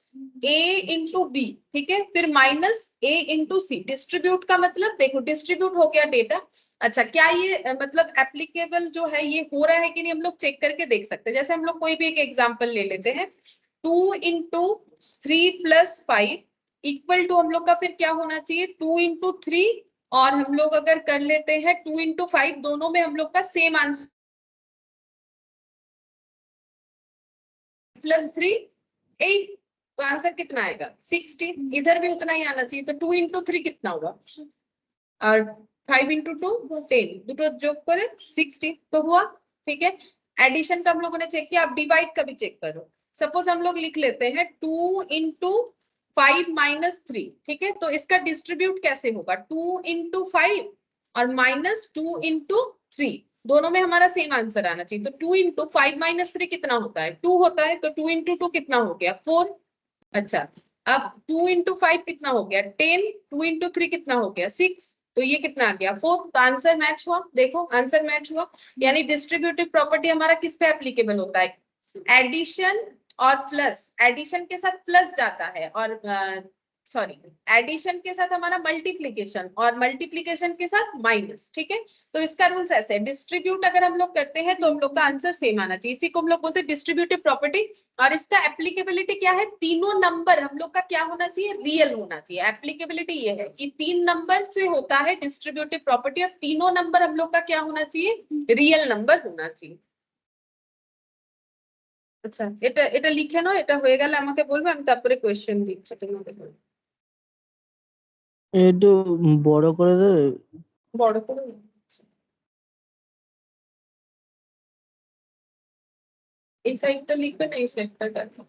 ए इंटू बी, ठीक है, फिर माइनस ए इंटू सी। डिस्ट्रीब्यूट का मतलब देखो डिस्ट्रीब्यूट हो गया डेटा। अच्छा क्या ये मतलब एप्लीकेबल जो है ये हो रहा है कि नहीं, हम लोग चेक करके देख सकते हैं। जैसे हम लोग कोई भी एक एग्जांपल ले लेते हैं, 2 इंटू 3 + 5 इक्वल टू हम लोग का फिर क्या होना चाहिए 2 इंटू 3, और हम लोग अगर कर लेते हैं 2 इंटू 5, दोनों में हम लोग का सेम आंसर +3 8, तो आंसर कितना आएगा 60। इधर भी उतना ही आना चाहिए, तो 2 इंटू 3 कितना होगा और 5 इंटू 2 10, দুটো যোগ করে 60 तो हुआ, ठीक है। एडिशन का हम लोगों ने चेक किया, अब डिवाइड का भी चेक करो। सपोज हम लोग लिख लेते हैं 2 इंटू 5 माइनस 3, ठीक है, तो इसका डिस्ट्रीब्यूट कैसे होगा 2 इंटू 5 और माइनस 2 इंटू 3, दोनों में हमारा सेम आंसर आना चाहिए। तो 2 इंटू 5 माइनस 3 कितना होता है 2 होता है, तो 2 इंटू 2 कितना हो गया 4। अच्छा अब 2 इंटू 5 कितना हो गया 10, 2 इंटू 3 कितना हो गया 6, तो ये कितना आ गया 4। तो आंसर मैच हुआ, देखो आंसर मैच हुआ। यानी डिस्ट्रीब्यूटिव प्रॉपर्टी हमारा किस पे एप्लीकेबल होता है, एडिशन और प्लस, एडिशन के साथ प्लस जाता है, और सॉरी एडिशन के साथ हमारा मल्टीप्लीकेशन, और मल्टीप्लीकेशन के साथ माइनस, ठीक है। तो इसका रूल्स ऐसे है, डिस्ट्रीब्यूट अगर हम लोग करते हैं तो हम लोग का आंसर सेम आना चाहिए, इसी को हम लोग बोलते हैं डिस्ट्रीब्यूटिव प्रॉपर्टी। और इसका एप्लीकेबिलिटी क्या है, तीनों नंबर हम लोग का क्या होना चाहिए, रियल होना चाहिए। एप्लीकेबिलिटी ये है कि 3 नंबर से होता है डिस्ट्रीब्यूटिव प्रॉपर्टी, और तीनों नंबर हम लोग का क्या होना चाहिए, रियल नंबर होना चाहिए। আচ্ছা, এটা এটা লিখে নাও, এটা হয়ে গেলে আমাকে বলবে, আমি তারপরে কোশ্চেন দিচ্ছি তোমাদের। একটু বড় করে দেবে? বড় করে নাও। এই সাইডটা লিখবে না, এই সাইডটা দেখো।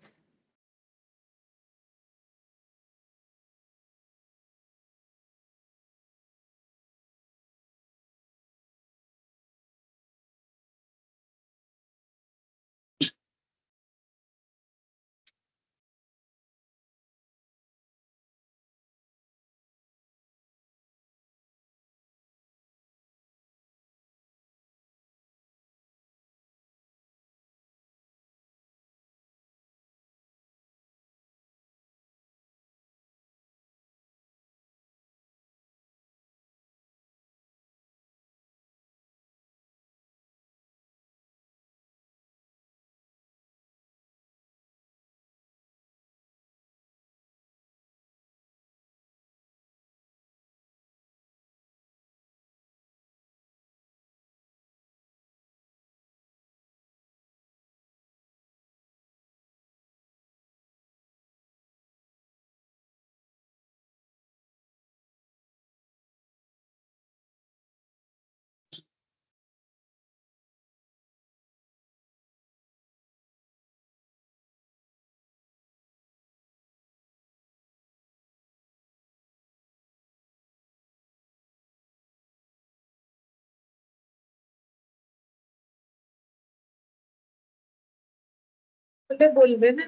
ওটা বলবে না,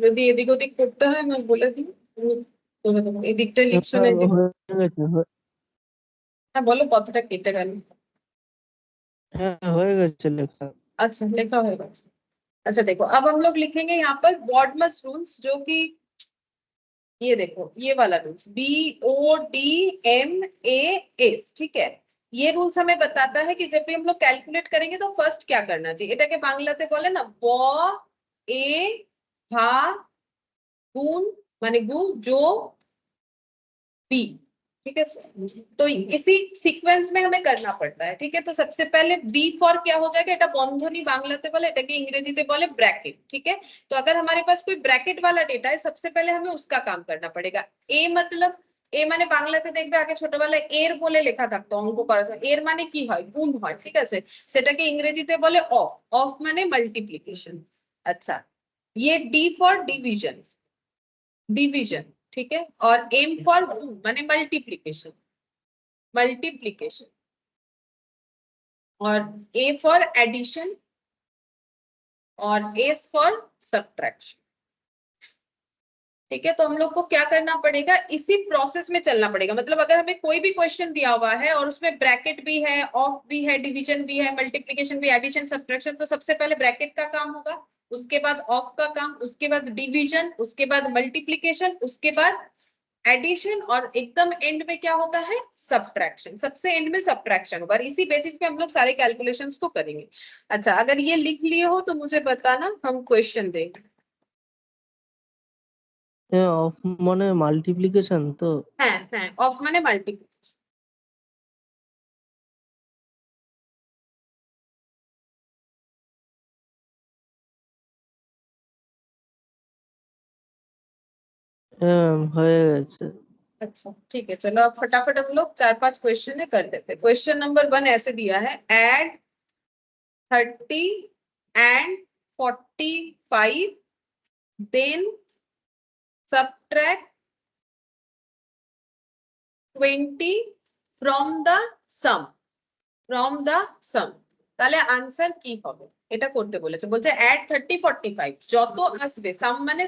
যদি এদিক ওদিক করতে হয় আমি বলে দিই, আমি করে দেবো। এদিকটা লিখছো না, এদিক। হয়ে গেছে হ্যাঁ বলো, কতটা কেটে গেল। হ্যাঁ হয়ে গেছে লেখা। अच्छा लिखा होगा। अच्छा देखो, अब हम लोग लिखेंगे यहाँ पर बॉडमस रूल्स, जो कि ये देखो ये वाला रूल्स BODMAS, ठीक है। ये रूल्स हमें बताता है कि जब भी हम लोग कैलकुलेट करेंगे तो फर्स्ट क्या करना चाहिए, এটাকে বাংলাতে বলে না ব এ ভা গুণ, মানে গু जो बी, ठीक है। तो इसी सीक्वेंस में हमें करना पड़ता है, ठीक है। तो सबसे पहले बी फॉर क्या हो जाएगा, এটা বন্ধনী বাংলাতে বলে, এটাকে ইংরেজিতে বলে ব্র্যাকেট, ठीक है। तो अगर हमारे पास कोई ब्रैकेट वाला डेटा है, सबसे पहले हमें उसका काम करना पड़ेगा। ए मतलब এ মানে বাংলাতে দেখবে আগে ছোটবেলায় এর বলে লেখা থাকতো অঙ্ক করার সময়, এর মানে কি হয়, গুণ হয়, ঠিক আছে। সেটাকে ইংরেজিতে বলে অফ, অফ মানে মাল্টিপ্লিকেশন। আচ্ছা, ये डी फॉर डिवीजन, डिवीजन, ठीक है। और एम फॉर माने मल्टीप्लिकेशन, मल्टीप्लिकेशन। और ए फॉर एडिशन, और एस फॉर सब्ट्रैक्शन, ठीक है। तो हम लोग को क्या करना पड़ेगा, इसी प्रोसेस में चलना पड़ेगा। मतलब अगर हमें कोई भी क्वेश्चन दिया हुआ है और उसमें ब्रैकेट भी है, ऑफ भी है, डिवीजन भी है, मल्टीप्लिकेशन भी, एडिशन सब्ट्रैक्शन, तो सबसे पहले ब्रैकेट का काम होगा, उसके बाद ऑफ का काम, उसके बाद डिवीजन, उसके बाद मल्टीप्लिकेशन, उसके बाद एडिशन, और एकदम एंड में क्या होता है, सब्ट्रैक्शन। सबसे एंड में सब्ट्रैक्शन होगा, और इसी बेसिस पे हम लोग सारे कैलकुलेशंस को करेंगे। अच्छा, अगर ये लिख लिए हो तो मुझे बताना, हम क्वेश्चन देंगे। অফ মানে মাল্টিপ্লিকেশন তো? হ্যাঁ হ্যাঁ, অফ মানে মাল্টিপ্লিকেশন। হয়ে গেছে। अच्छा ठीक है, चलो अब फटाफट हम लोग 4-5 क्वेश्चन है कर देते हैं। क्वेश्चन नंबर 1 ऐसे दिया है, add 30 and 45, then subtract 20 from the sum, from the sum। তাহলে আনসার কি হবে, এটা করতে বলেছে। বলছে অ্যাড 30 45, যত আসবে সাম মানে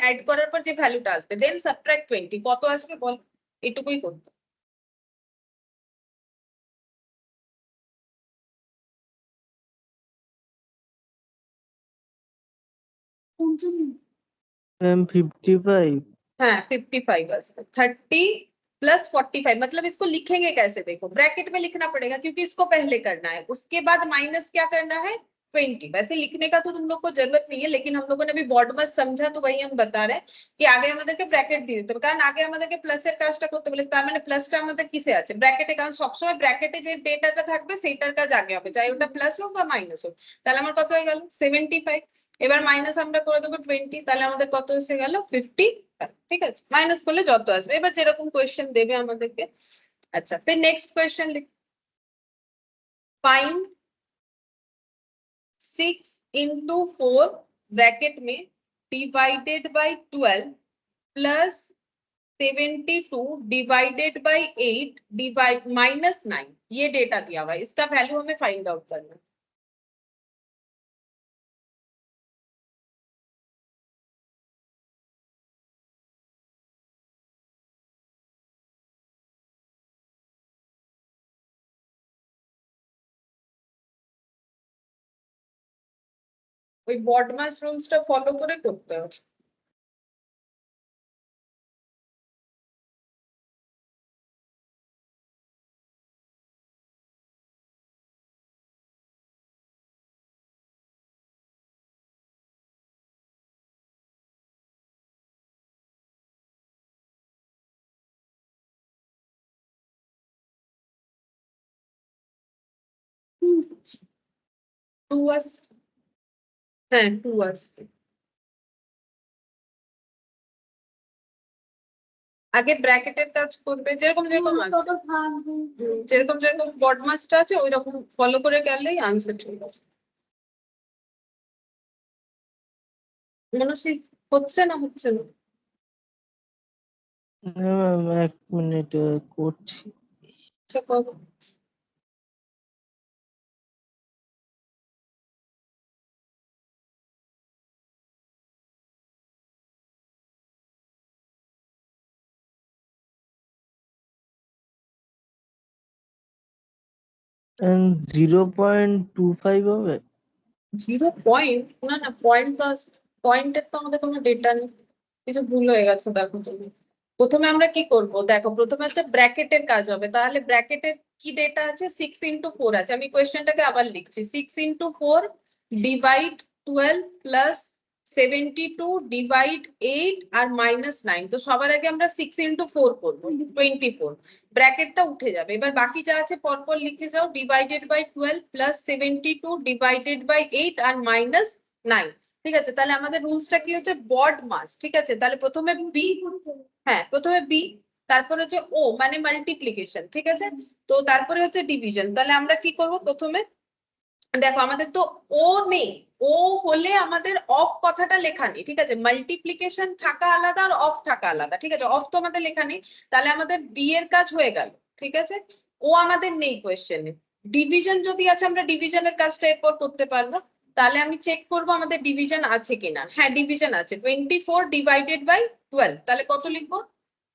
অ্যাড করার পর যে ভ্যালুটা আসবে, দেন সাবট্রাক্ট 20, কত আসবে বল, এটুকুই করতে। পঞ্চমী मैम 55 हाँ 55 असर 30 प्लस 45 मतलब इसको लिखेंगे कैसे देखो ब्रैकेट में लिखना पड़ेगा क्योंकि इसको पहले करना है उसके बाद माइनस क्या करना है 20 वैसे लिखने का तो तुम लोग को जरूरत नहीं है लेकिन हम लोगों ने अभी बॉड मस समझा तो वही हम बता रहे हैं कि आगे আমাদেরকে ব্র্যাকেট দিয়ে দিতে হবে কারণ আগে আমাদেরকে প্লাসের কাজটা করতে বলে তার মানে প্লাসটা আমাদের কিসে আছে ব্র্যাকেটে কারণ সবসময় ব্র্যাকেটে যে ডেটাটা থাকবে সেইটার কাজ আগে হবে চাই ওটা প্লাস হোক বা মাইনাস হোক তাহলে আমার কত হয়ে গেল 75 এবার মাইনাস আমরা করে দেবো 20 তাহলে আমাদের কত এসে গেল 50 ঠিক আছে মাইনাস করলে যত আসবে এবার যেরকম কোয়েশ্চেন দেবে আমাদেরকে আচ্ছা फिर नेक्स्ट क्वेश्चन लिख फाइंड 6 into 4 ब्रैकेट में divided by 12 plus 72 divided by 8 divide minus 9 ये डेटा दिया हुआ है इसका वैल्यू हमें फाइंड आउट करना है ওই বডমাস রুলসটা ফলো করে করতে হবে টু আস হ্যাঁ টু আসবে আগে ব্র্যাকেটের কাজ করবে যেরকম যেরকম আছে কত ভাগ যেরকম যেরকম বডমাসটা আছে ওই রকম ফলো করে গেলেই আনসার চলে আসবে মনসী হচ্ছে না হচ্ছে না হ্যাঁ ম্যাম এক মিনিট করছি আচ্ছা করো And 0.25 হবে 0 না না পয়েন্ট তো পয়েন্টের তো আমাদের কোনো ডেটা নেই কিছু ভুল হয়ে গেছে দেখো তুমি প্রথমে আমরা কি করব দেখো প্রথমে হচ্ছে ব্র্যাকেটের কাজ হবে তাহলে ব্র্যাকেটের কি ডেটা আছে 6 into 4 আছে আমি কোয়েশ্চেনটাকে আবার লিখছি 6 into 4 ডিভাইড 12 প্লাস 72 ডিভাইড 8 আর মাইনাস 9 তো সবার আগে আমরা 6 into 4 করবো 24 ব্র্যাকেটটা উঠে যাবে এবার বাকি যা আছে পরপর লিখে যাও divided by 12 plus 72 divided by 8 আর মাইনাস 9 ঠিক আছে তাহলে আমাদের রুলসটা কি হচ্ছে বড মাস ঠিক আছে তাহলে প্রথমে বি হ্যাঁ প্রথমে বি তারপরে হচ্ছে ও মানে মাল্টিপ্লিকেশন ঠিক আছে তো তারপরে হচ্ছে ডিভিশন তাহলে আমরা কি করব প্রথমে দেখো আমাদের তো ও নেই ও হলে আমাদের অফ কথাটা লেখা নেই ঠিক আছে মাল্টিপ্লিকেশন থাকা আলাদা আর অফ থাকা আলাদা ঠিক আছে অফ তো আমাদের লেখা নেই তাহলে আমাদের বি এর কাজ হয়ে গেল ঠিক আছে ও আমাদের নেই কোয়েশ্চেনে ডিভিশন যদি আছে আমরা ডিভিশনের কাজটা এরপর করতে পারবো তাহলে আমি চেক করব আমাদের ডিভিশন আছে কিনা হ্যাঁ ডিভিশন আছে 24 ডিভাইডেড বাই 12 তাহলে কত লিখবো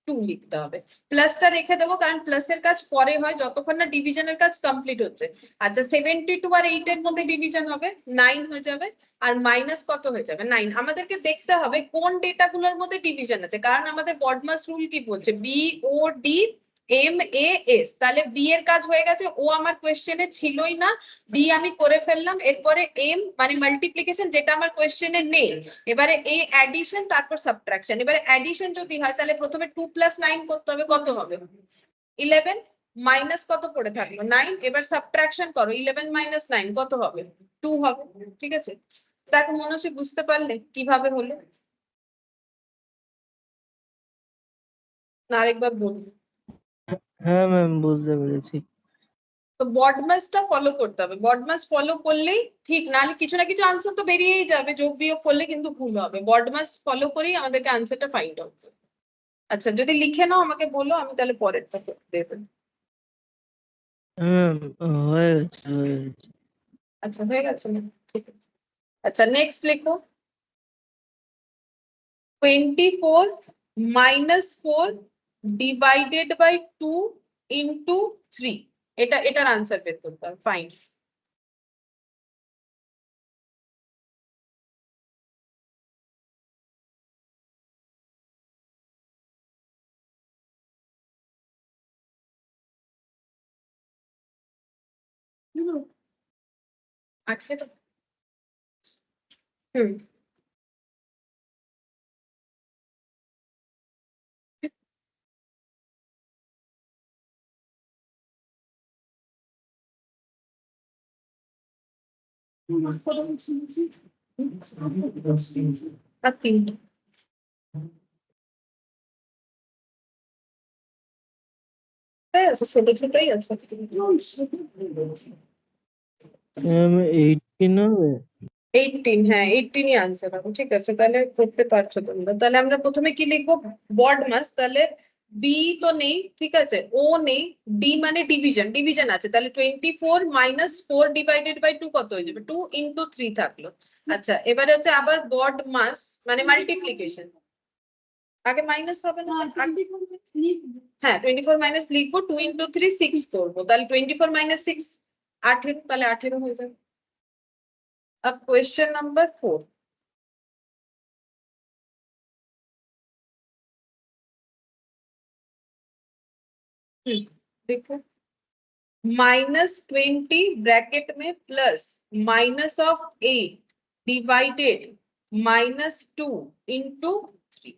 2 লিখতে হবে প্লাসটা রেখে দেবো কারণ প্লাসের কাজ পরে হয় যতক্ষণ না ডিভিশনের কাজ কমপ্লিট হচ্ছে আচ্ছা 72 আর 8 এর মধ্যে ডিভিশন হবে 9 হয়ে যাবে আর মাইনাস কত হয়ে যাবে 9 আমাদেরকে দেখতে হবে কোন ডেটা গুলোর মধ্যে ডিভিশন আছে কারণ আমাদের বডমাস রুল কি বলছে B O D M A S তাহলে বি এর কাজ হয়ে গেছে ও আমার কোয়েশ্চেনে ছিলই না ডি আমি করে ফেললাম এরপরে এম মানে মাল্টিপ্লিকেশন যেটা আমার কোয়েশ্চেনে নেই এবারে এ অ্যাডিশন তারপর সাবট্রাকশন এবারে অ্যাডিশন যদি হয় তাহলে প্রথমে 2 + 9 করতে হবে কত হবে 11 মাইনাস কত পড়ে থাকলো 9 এবার সাবট্রাকশন করো 11 - 9 কত হবে 2 হবে ঠিক আছে দেখো মনসী বুঝতে পারলে কিভাবে হলো না আরেকবার বলুন হ্যাঁ ম্যাম বুঝতে পেরেছি তো বডমাসটা ফলো করতে হবে বডমাস ফলো করলেই ঠিক নাহলে কিছু না কিছু আনসার তো বেরিয়েই যাবে যোগ বিয়োগ করলে কিন্তু ভুল হবে বডমাস ফলো করেই আমাদেরকে আনসারটা ফাইন্ড আউট করতে হবে আচ্ছা যদি লিখে নাও আমাকে বলো আমি তাহলে পরেরটা দেব ম্যাম হয়ে গেছে আচ্ছা হয়ে গেছে না ঠিক আছে আচ্ছা নেক্সট লিখো 24 - 4 ডিভাইডেড বাই 2 ইনটু 3 এটার আনসার বের করতে হবে ফাইন 18 18 হুম আর 3 তাই আছে, ছোট ছোটই আছে। 18 হবে। 18, হ্যাঁ 18ই আনসার হবে। ঠিক আছে, তাহলে করতে পারছো তোমরা। তাহলে আমরা প্রথমে কি লিখবো? বড মাস। তাহলে বি তো নেই, ঠিক আছে, ও নেই, ডি মানে ডিভিশন, ডিভিশন আছে, তাহলে 24 মাইনাস 4 ডিভাইডেড বাই 2 কত হয়ে যাবে? 2 ইন্টু 3 থাকলো। আচ্ছা, এবারে হচ্ছে আবার বড মাস মানে মাল্টিপ্লিকেশন। আগে মাইনাস হবে না? হ্যাঁ 24 মাইনাস লিখবো, 2 ইন্টু 3 6 করবো, তাহলে 24 মাইনাস 6 18, তাহলে 18 হয়ে যাবে। अब क्वेश्चन नंबर 4। देखो, -20 ब्रैकेट में प्लस -8 डिवाइडेड -2 इंटू 3।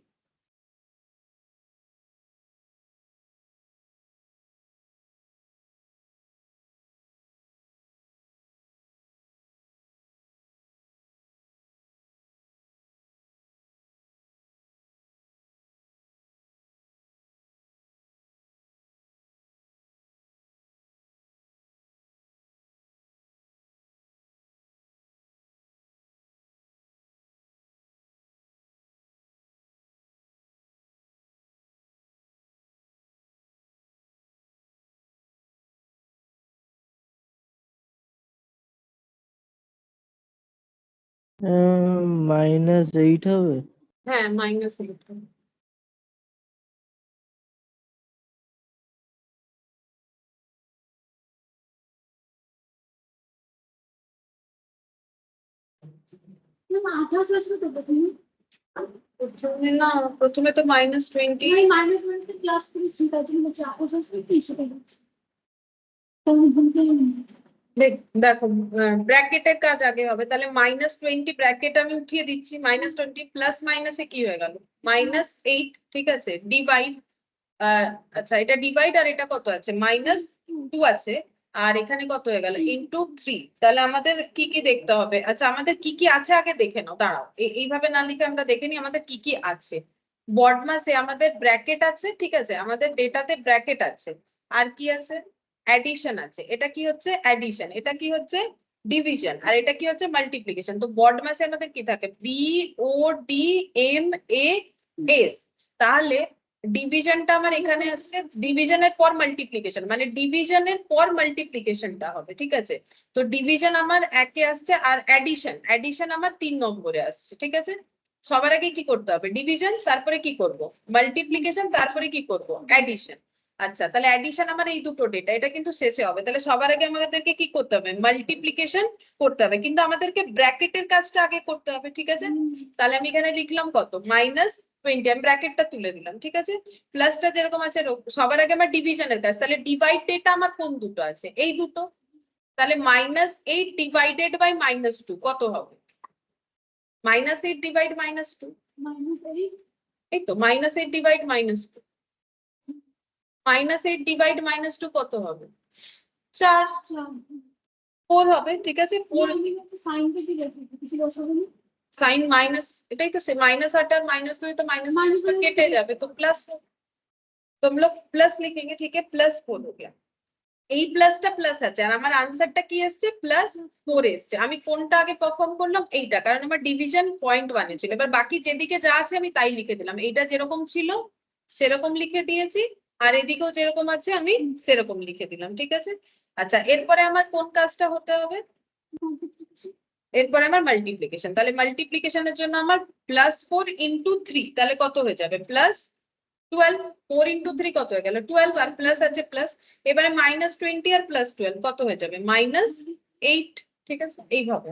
-8 হবে। হ্যাঁ -8। প্রথমে না, প্রথমে তো -20। মাইনাস মাইনাসে ক্লাস করেছি, তার জন্য হচ্ছে 28 আসবে কি সেটা হচ্ছে। দেখো, ব্র্যাকেটের কাজ আগে হবে, তাহলে -20 ব্র্যাকেট আমি উঠিয়ে দিচ্ছি, -20 প্লাস মাইনাসে কি হয়ে গেল? -8, ঠিক আছে, ডিভাইড, আচ্ছা এটা ডিভাইড, আর এটা কত আছে? -2 আছে, আর এখানে কত হয়ে গেল? ইন্টু 3। তাহলে আমাদের কি কি দেখতে হবে? আচ্ছা আমাদের কি কি আছে আগে দেখে নাও, দাঁড়াও, এইভাবে না লিখে আমরা দেখে নিই আমাদের কি কি আছে। বড মাসে আমাদের ব্র্যাকেট আছে, ঠিক আছে, আমাদের ডেটাতে ব্র্যাকেট আছে, আর কি আছে? অ্যাডিশন আছে। এটা কি হচ্ছে? অ্যাডিশন। এটা কি হচ্ছে? ডিভিশন। আর এটা কি হচ্ছে? মাল্টিপ্লিকেশন। তো বড মাসে আমাদের কি থাকে? B O D M A S. তাহলে ডিভিশনটা আমার এখানে আসছে, ডিভিশনের পর মাল্টিপ্লিকেশন, মানে ডিভিশনের পর মাল্টিপ্লিকেশনটা হবে, ঠিক আছে। তো ডিভিশন আমার একে আসছে, আর অ্যাডিশন, অ্যাডিশন আমার 3 নম্বরে আসছে, ঠিক আছে। সবার আগে কি করতে হবে? ডিভিশন, তারপরে কি করব? মাল্টিপ্লিকেশন, তারপরে কি করব? অ্যাডিশন। আচ্ছা, তাহলে অ্যাডিশন আমার এই দুটো ডেটা, এটা কিন্তু শেষে হবে। তাহলে সবার আগে আমাদেরকে কি করতে হবে? মাল্টিপ্লিকেশন করতে হবে, কিন্তু আমাদেরকে ব্র্যাকেটের কাজটা আগে করতে হবে, ঠিক আছে। তাহলে আমি এখানে লিখলাম কত? -20, আমি ব্র্যাকেটটা তুলে দিলাম, ঠিক আছে। প্লাসটা যেরকম আছে সবার আগে আমার ডিভিশনের কাজ, তাহলে ডিভাইড ডেটা আমার কোন দুটো আছে? এই দুটো। তাহলে -8 ডিভাইডেড বাই -2 কত হবে? -8 ডিভাইড -2, এই তো -8 ডিভাইড -2, -8 ডিভাইড -2 কত হবে? 4। 4 হবে, ঠিক আছে। 4 সাইন মাইনাস, এটাই তো माइनस 8 और -2 तो माइनस माइनस तो केटे যাবে, तो प्लस। तो हम लोग प्लस लिखेंगे, ठीक है, +4 हो गया। এই প্লাসটা প্লাস আছে, আর আমার আনসারটা কি এসছে? +4 এসছে। আমি কোনটা আগে পারফর্ম করলাম? এইটা, কারণ আমার ডিভিশন পয়েন্ট 1 এ ছিল। এবার বাকি যেদিকে যা আছে আমি তাই লিখে দিলাম, এইটা যেরকম ছিল সেরকম লিখে দিয়েছি, আর এদিকেও যেরকম আছে আমি সেরকম লিখে দিলাম, ঠিক আছে। আচ্ছা, এরপরে আমার কোন কাজটা হতে হবে? এরপরে আমার মাল্টিপ্লিকেশন। তাহলে মাল্টিপ্লিকেশনের জন্য আমার +4 ইন্টু 3, তাহলে কত হয়ে যাবে? +12। 4 ইন্টু 3 কত হয়ে গেল? 12, আর প্লাস আছে প্লাস। এবারে -20 আর +12 কত হয়ে যাবে? -8, ঠিক আছে, এইভাবে।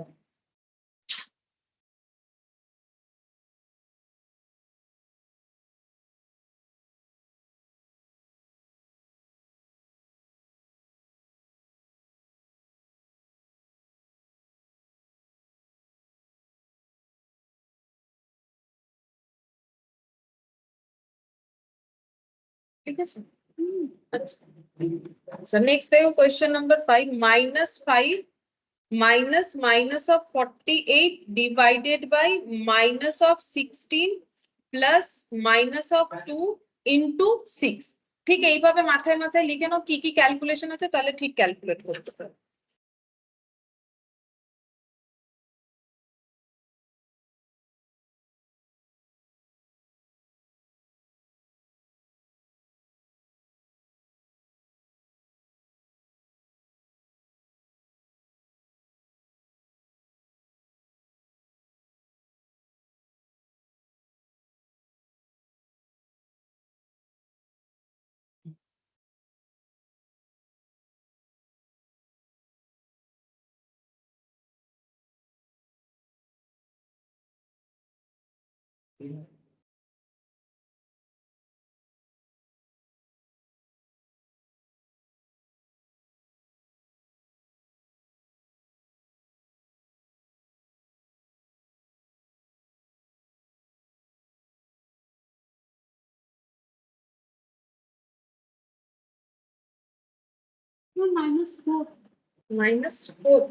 ঠিক আছে আচ্ছা আচ্ছা নেক্সট দেখো question number 5 -5 minus minus of 48 divided by minus of 16 plus minus of 2 into 6 ঠিক এইভাবে মাথায় মাথায় লিখে নাও কি কি ক্যালকুলেশন আছে তাহলে ঠিক ক্যালকুলেট করতে পারো -4 -4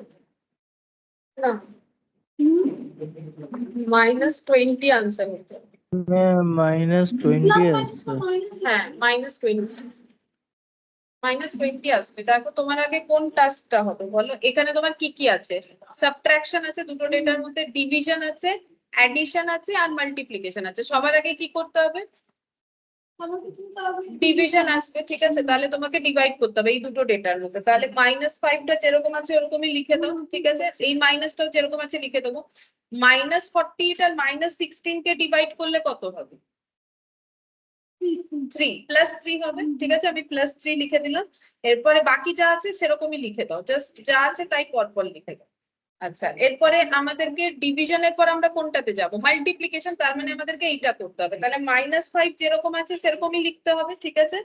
না -20 আনসার হতে হবে। -20 আসছে। হ্যাঁ -20 -20 আসবে দেখো তোমার আগে কোন টাস্কটা হবে বলো এখানে তোমার কি কি আছে সাবট্রাকশন আছে দুটো ডেটার মধ্যে ডিভিশন আছে অ্যাডিশন আছে আর মাল্টিপ্লিকেশন আছে সবার আগে কি করতে হবে ডিভিশন আসবে ঠিক আছে তাহলে তোমাকে ডিভাইড করতে হবে এই দুটো ডেটার মধ্যে তাহলে -5টা যেরকম আছে ওরকমই লিখে দাও ঠিক আছে এই মাইনাসটাও যেরকম আছে লিখে দেবো -48 আর -16 কে ডিভাইড করলে কত হবে 3 +3 হবে ঠিক আছে আমি +3 লিখে দিলাম এরপরে বাকি যা আছে সেরকমই লিখে দাও জাস্ট যা আছে তাই পরপর লিখে দাও আচ্ছা এরপরে আমাদেরকে ডিভিশনের পর আমরা কোনটাতে যাব মাল্টিপ্লিকেশন তার মানে আমাদেরকে এইটা করতে হবে তাহলে -5 যেরকম আছে সেরকমই লিখতে হবে ঠিক আছে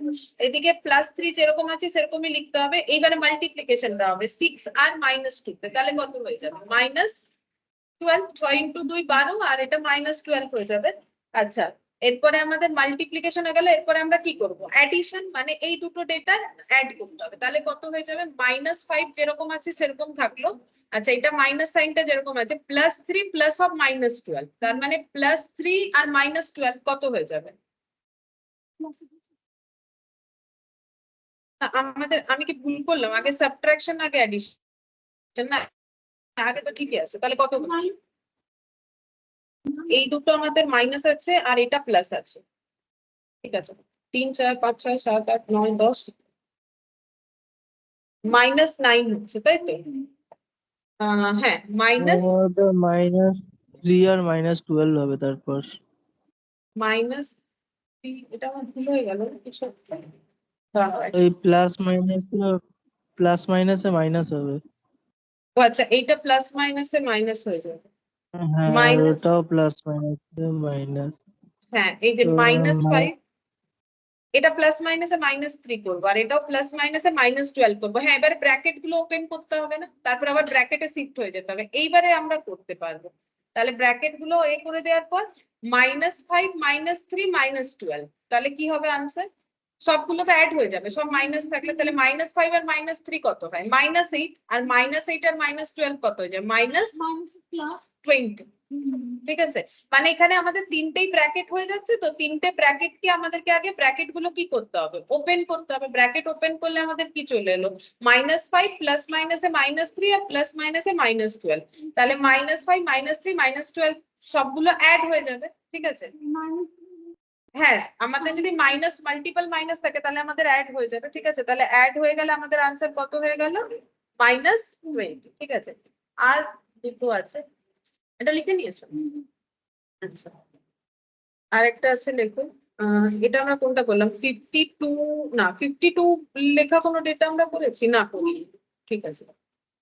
এদিকে +3 যেরকম আছে সেরকমই লিখতে হবে এইবারে মাল্টিপ্লিকেশনটা হবে 6 আর -2 তে তাহলে কত হয়ে যাবে -12 6 × 2 12 আর এটা -12 হয়ে যাবে আচ্ছা এরপরে আমাদের মাল্টিপ্লিকেশন হয়ে গেল এরপরে আমরা কি করব অ্যাডিশন মানে এই দুটো ডেটা অ্যাড করতে হবে তাহলে কত হয়ে যাবে -5 যেরকম আছে সেরকম থাকলো আচ্ছা এটা মাইনাস সাইনটা যেরকম আছে +3 প্লাস অফ -12 তার মানে +3 আর -12 কত হয়ে যাবে না, আমি কি ভুল করলাম আগে সাবট্রাকশন আগে অ্যাডিশন না আগে তো ঠিকই আছে তাহলে কত হচ্ছে এই দুটো আমাদের মাইনাস আছে আর এটা প্লাস আছে ঠিক আছে 3 4 5 6 7 8 9 10 -9 হচ্ছে তাই তো হ্যাঁ মাইনাস -3 আর -12 হবে তারপর মাইনাস এটা আমার ভুল হয়ে গেল কিছু এই প্লাস মাইনাসে মাইনাস হবে। ও আচ্ছা এইটা প্লাস মাইনাসে মাইনাস হয়ে যাবে হ্যাঁ আর মাইনাস ওটাও প্লাস মাইনাসে মাইনাস। হ্যাঁ এই যে তো -5 এটা প্লাস মাইনাসে -3 করবো আর এটাও প্লাস মাইনাসে -12 করবো হ্যাঁ এবারে ব্র্যাকেট গুলো ওপেন করতে হবে না তারপর আবার ব্র্যাকেটে শিফট হয়ে যেতে হবে এইবারে আমরা করতে পারবো তাহলে ব্র্যাকেট গুলো এ করে দেওয়ার পর -5 -3 -12 তাহলে কি হবে আনসার সবগুলো তো অ্যাড হয়ে যাবে সব মাইনাস থাকলে তাহলে -5 আর -3 কত হয় -8 আর -8 আর -12 কত হয়ে যায় -20 ঠিক আছে মানে এখানে আমাদের তিনটেই ব্র্যাকেট হয়ে যাচ্ছে তো তিনটে ব্র্যাকেট কি আমাদেরকে আগে ব্র্যাকেট গুলো কি করতে হবে ওপেন করতে হবে ব্র্যাকেট ওপেন করলে আমাদের কি চলে এলো -5 প্লাস মাইনাসে -3 আর প্লাস মাইনাসে -12 তাহলে -5 -3 -12 সবগুলো অ্যাড হয়ে যাবে ঠিক আছে হ্যাঁ আমাদের যদি মাইনাস মাল্টিপল মাইনাস থাকে তাহলে আমাদের অ্যাড হয়ে যাবে ঠিক আছে তাহলে অ্যাড হয়ে গেলে আমাদের আনসার কত হয়ে গেল -20 ঠিক আছে আর দুটো আছে এটা লিখে নিয়েছো আচ্ছা আরেকটা আছে দেখুন এটা আমরা কোনটা করলাম 52 না 52 লেখা কোনো ডেটা আমরা করেছি না করি ঠিক আছে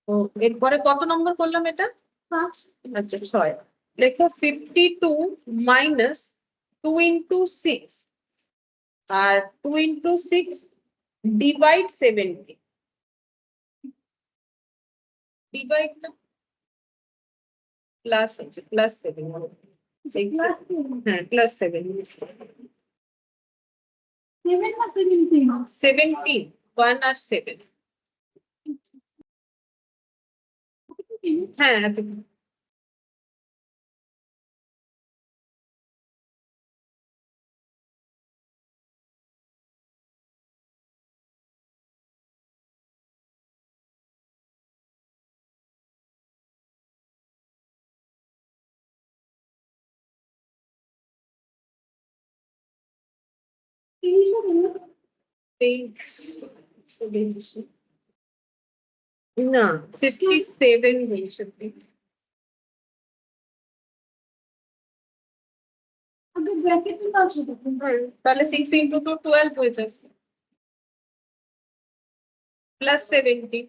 তো এরপরে কত নম্বর করলাম এটা 5 আচ্ছা 6 লেখো 52 মাইনাস 2 × 6 আর 2 × 6 ডিভাইড 70 ডিভাইড না প্লাস আছে +7 হ্যাঁ +7 7 না 17? 17 1 আর 7 হ্যাঁ এতটুকু। না 57 হয়েছে আগে ব্র্যাকেট में কাজ হতো তাহলে 6 into 2 12 হয়ে যাচ্ছে প্লাস 70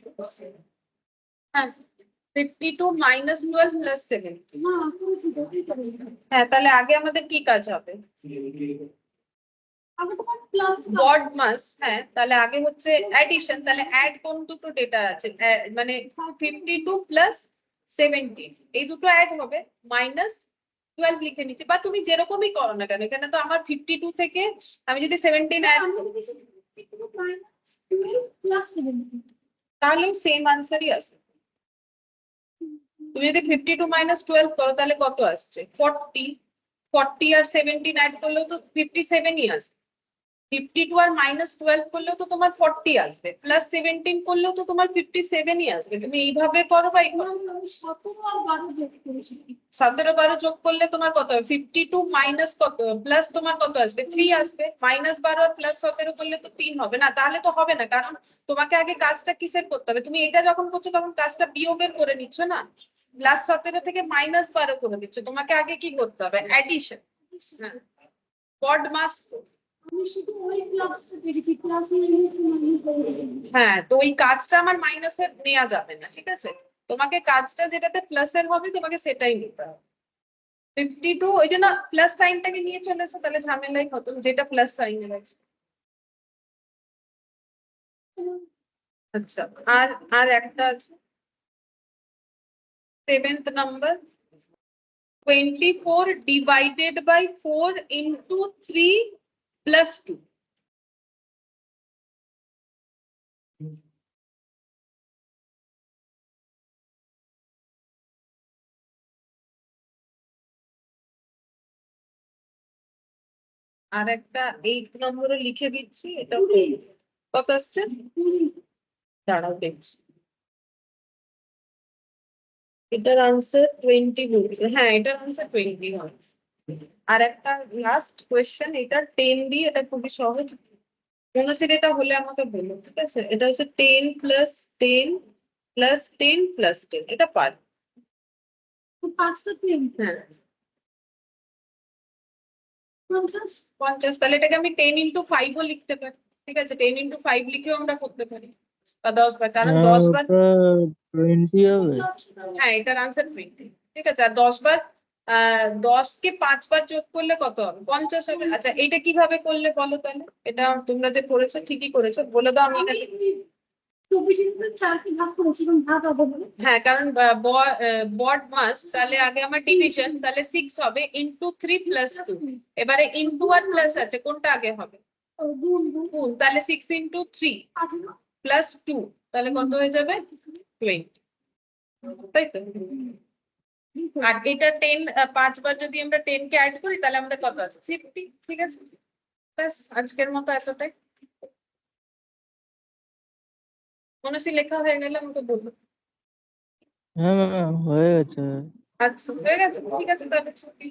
হ্যাঁ 52 minus 12 plus 70 না করেছি তো এটা হ্যাঁ তাহলে আগে আমাদের কি কাজ হবে আগে তো প্লাস বড মাস হ্যাঁ তাহলে আগে হচ্ছে অ্যাডিশন তাহলে অ্যাড কোন দুটো ডেটা আছে মানে 52 প্লাস 70 এই দুটো অ্যাড হবে মাইনাস 12 লিখে নিচ্ছি বা তুমি যেরকমই করো না কেন এখানে তো আমার 52 থেকে আমি যদি 17 অ্যাড আমরা দেখেছি 52 মাইনাস 12 প্লাস 17 তাহলেও সেম আনসারই আসবে তুমি যদি 52 মাইনাস 12 করো তাহলে কত আসছে 40 আর 17 অ্যাড করলেও তো 57ই আসবে 52 আর মাইনাস 12 করলেও তো তোমার 40 আসবে প্লাস 17 করলেও তো তোমার 57ই আসবে তুমি এইভাবে করো বা এইভাবে আমি 17 আর 12 যোগ করেছি 17 12 যোগ করলে তোমার কত হবে 52 মাইনাস কত প্লাস তোমার কত আসবে 3 আসবে মাইনাস 12 আর প্লাস 17 করলে তো 3 হবে না তাহলে তো হবে না কারণ তোমাকে আগে কাজটা কিসের করতে হবে তুমি এটা যখন করছো তখন কাজটা বিয়োগের করে নিচ্ছ না প্লাস 17 থেকে মাইনাস 12 করে দিচ্ছ তোমাকে আগে কি করতে হবে অ্যাডিশন হ্যাঁ বড মাস আমি শুধু ওই ক্লাসটা দেখেছি ক্লাসে মাইনাস হ্যাঁ তো ওই কাজটা আমার মাইনাসের নেওয়া যাবে না ঠিক আছে তোমাকে কাজটা যেটাতে প্লাসের হবে তোমাকে সেটাই নিতে হবে 52 ওই জন্য প্লাস সাইনটাকে নিয়ে চলে এসো তাহলে ঝামেলাই খতম যেটা প্লাস সাইনের আছে আচ্ছা আর একটা আছে 7th number 24 divided by 4 into 3 plus 2 আর একটা 8th নম্বরে লিখে দিচ্ছি এটা কত আসছে দাঁড়াও দেখছি এটার আনসার 20 বলছে হ্যাঁ এটার আনসার 20 হয় আর একটা লাস্ট কোয়েশ্চেন এটা 10 দিয়ে এটা খুবই সহজ মনসির এটা হলে আমাকে বলো ঠিক আছে এটা হচ্ছে 10 plus 10 plus 10 plus 10 এটা পার পাঁচটা প্লেন হ্যাঁ 50 50 তাহলে এটাকে আমি 10 into 5 ও লিখতে পারি ঠিক আছে 10 into 5 লিখেও আমরা করতে পারি বা 10 বার কারণ 10 বার 20 হবে হ্যাঁ এটার আনসার 20 ঠিক আছে আর 10 বার 10 কে 5 বার যোগ করলে কত হবে 50 হবে আচ্ছা এটা কিভাবে করলে বলো তাহলে এটা তোমরা যে করেছো ঠিকই করেছো বলে দাও আমি এটা লিখি। 24 4কে ভাগ করেছি এবং ভাগ হবে বলে হ্যাঁ কারণ বড মাস তাহলে আগে আমার ডিভিশন তাহলে 6 হবে ইনটু 3 প্লাস 2 এবারে ইনটু আর প্লাস আছে কোনটা আগে হবে গুণ গুণ গুণ তাহলে 6 ইনটু 3 18 প্লাস 2 তাহলে কত হয়ে যাবে 20 তাই তো আর এটা 10 5 বার যদি আমরা 10 কে অ্যাড করি তাহলে আমাদের কত আছে 50 ঠিক আছে ব্যাস আজকের মতো এতটাই মনসি লেখা হয়ে গেলে আমাকে বলবো হ্যাঁ ম্যাম হয়ে গেছে আচ্ছা হয়ে গেছে ঠিক আছে তাহলে ছুটি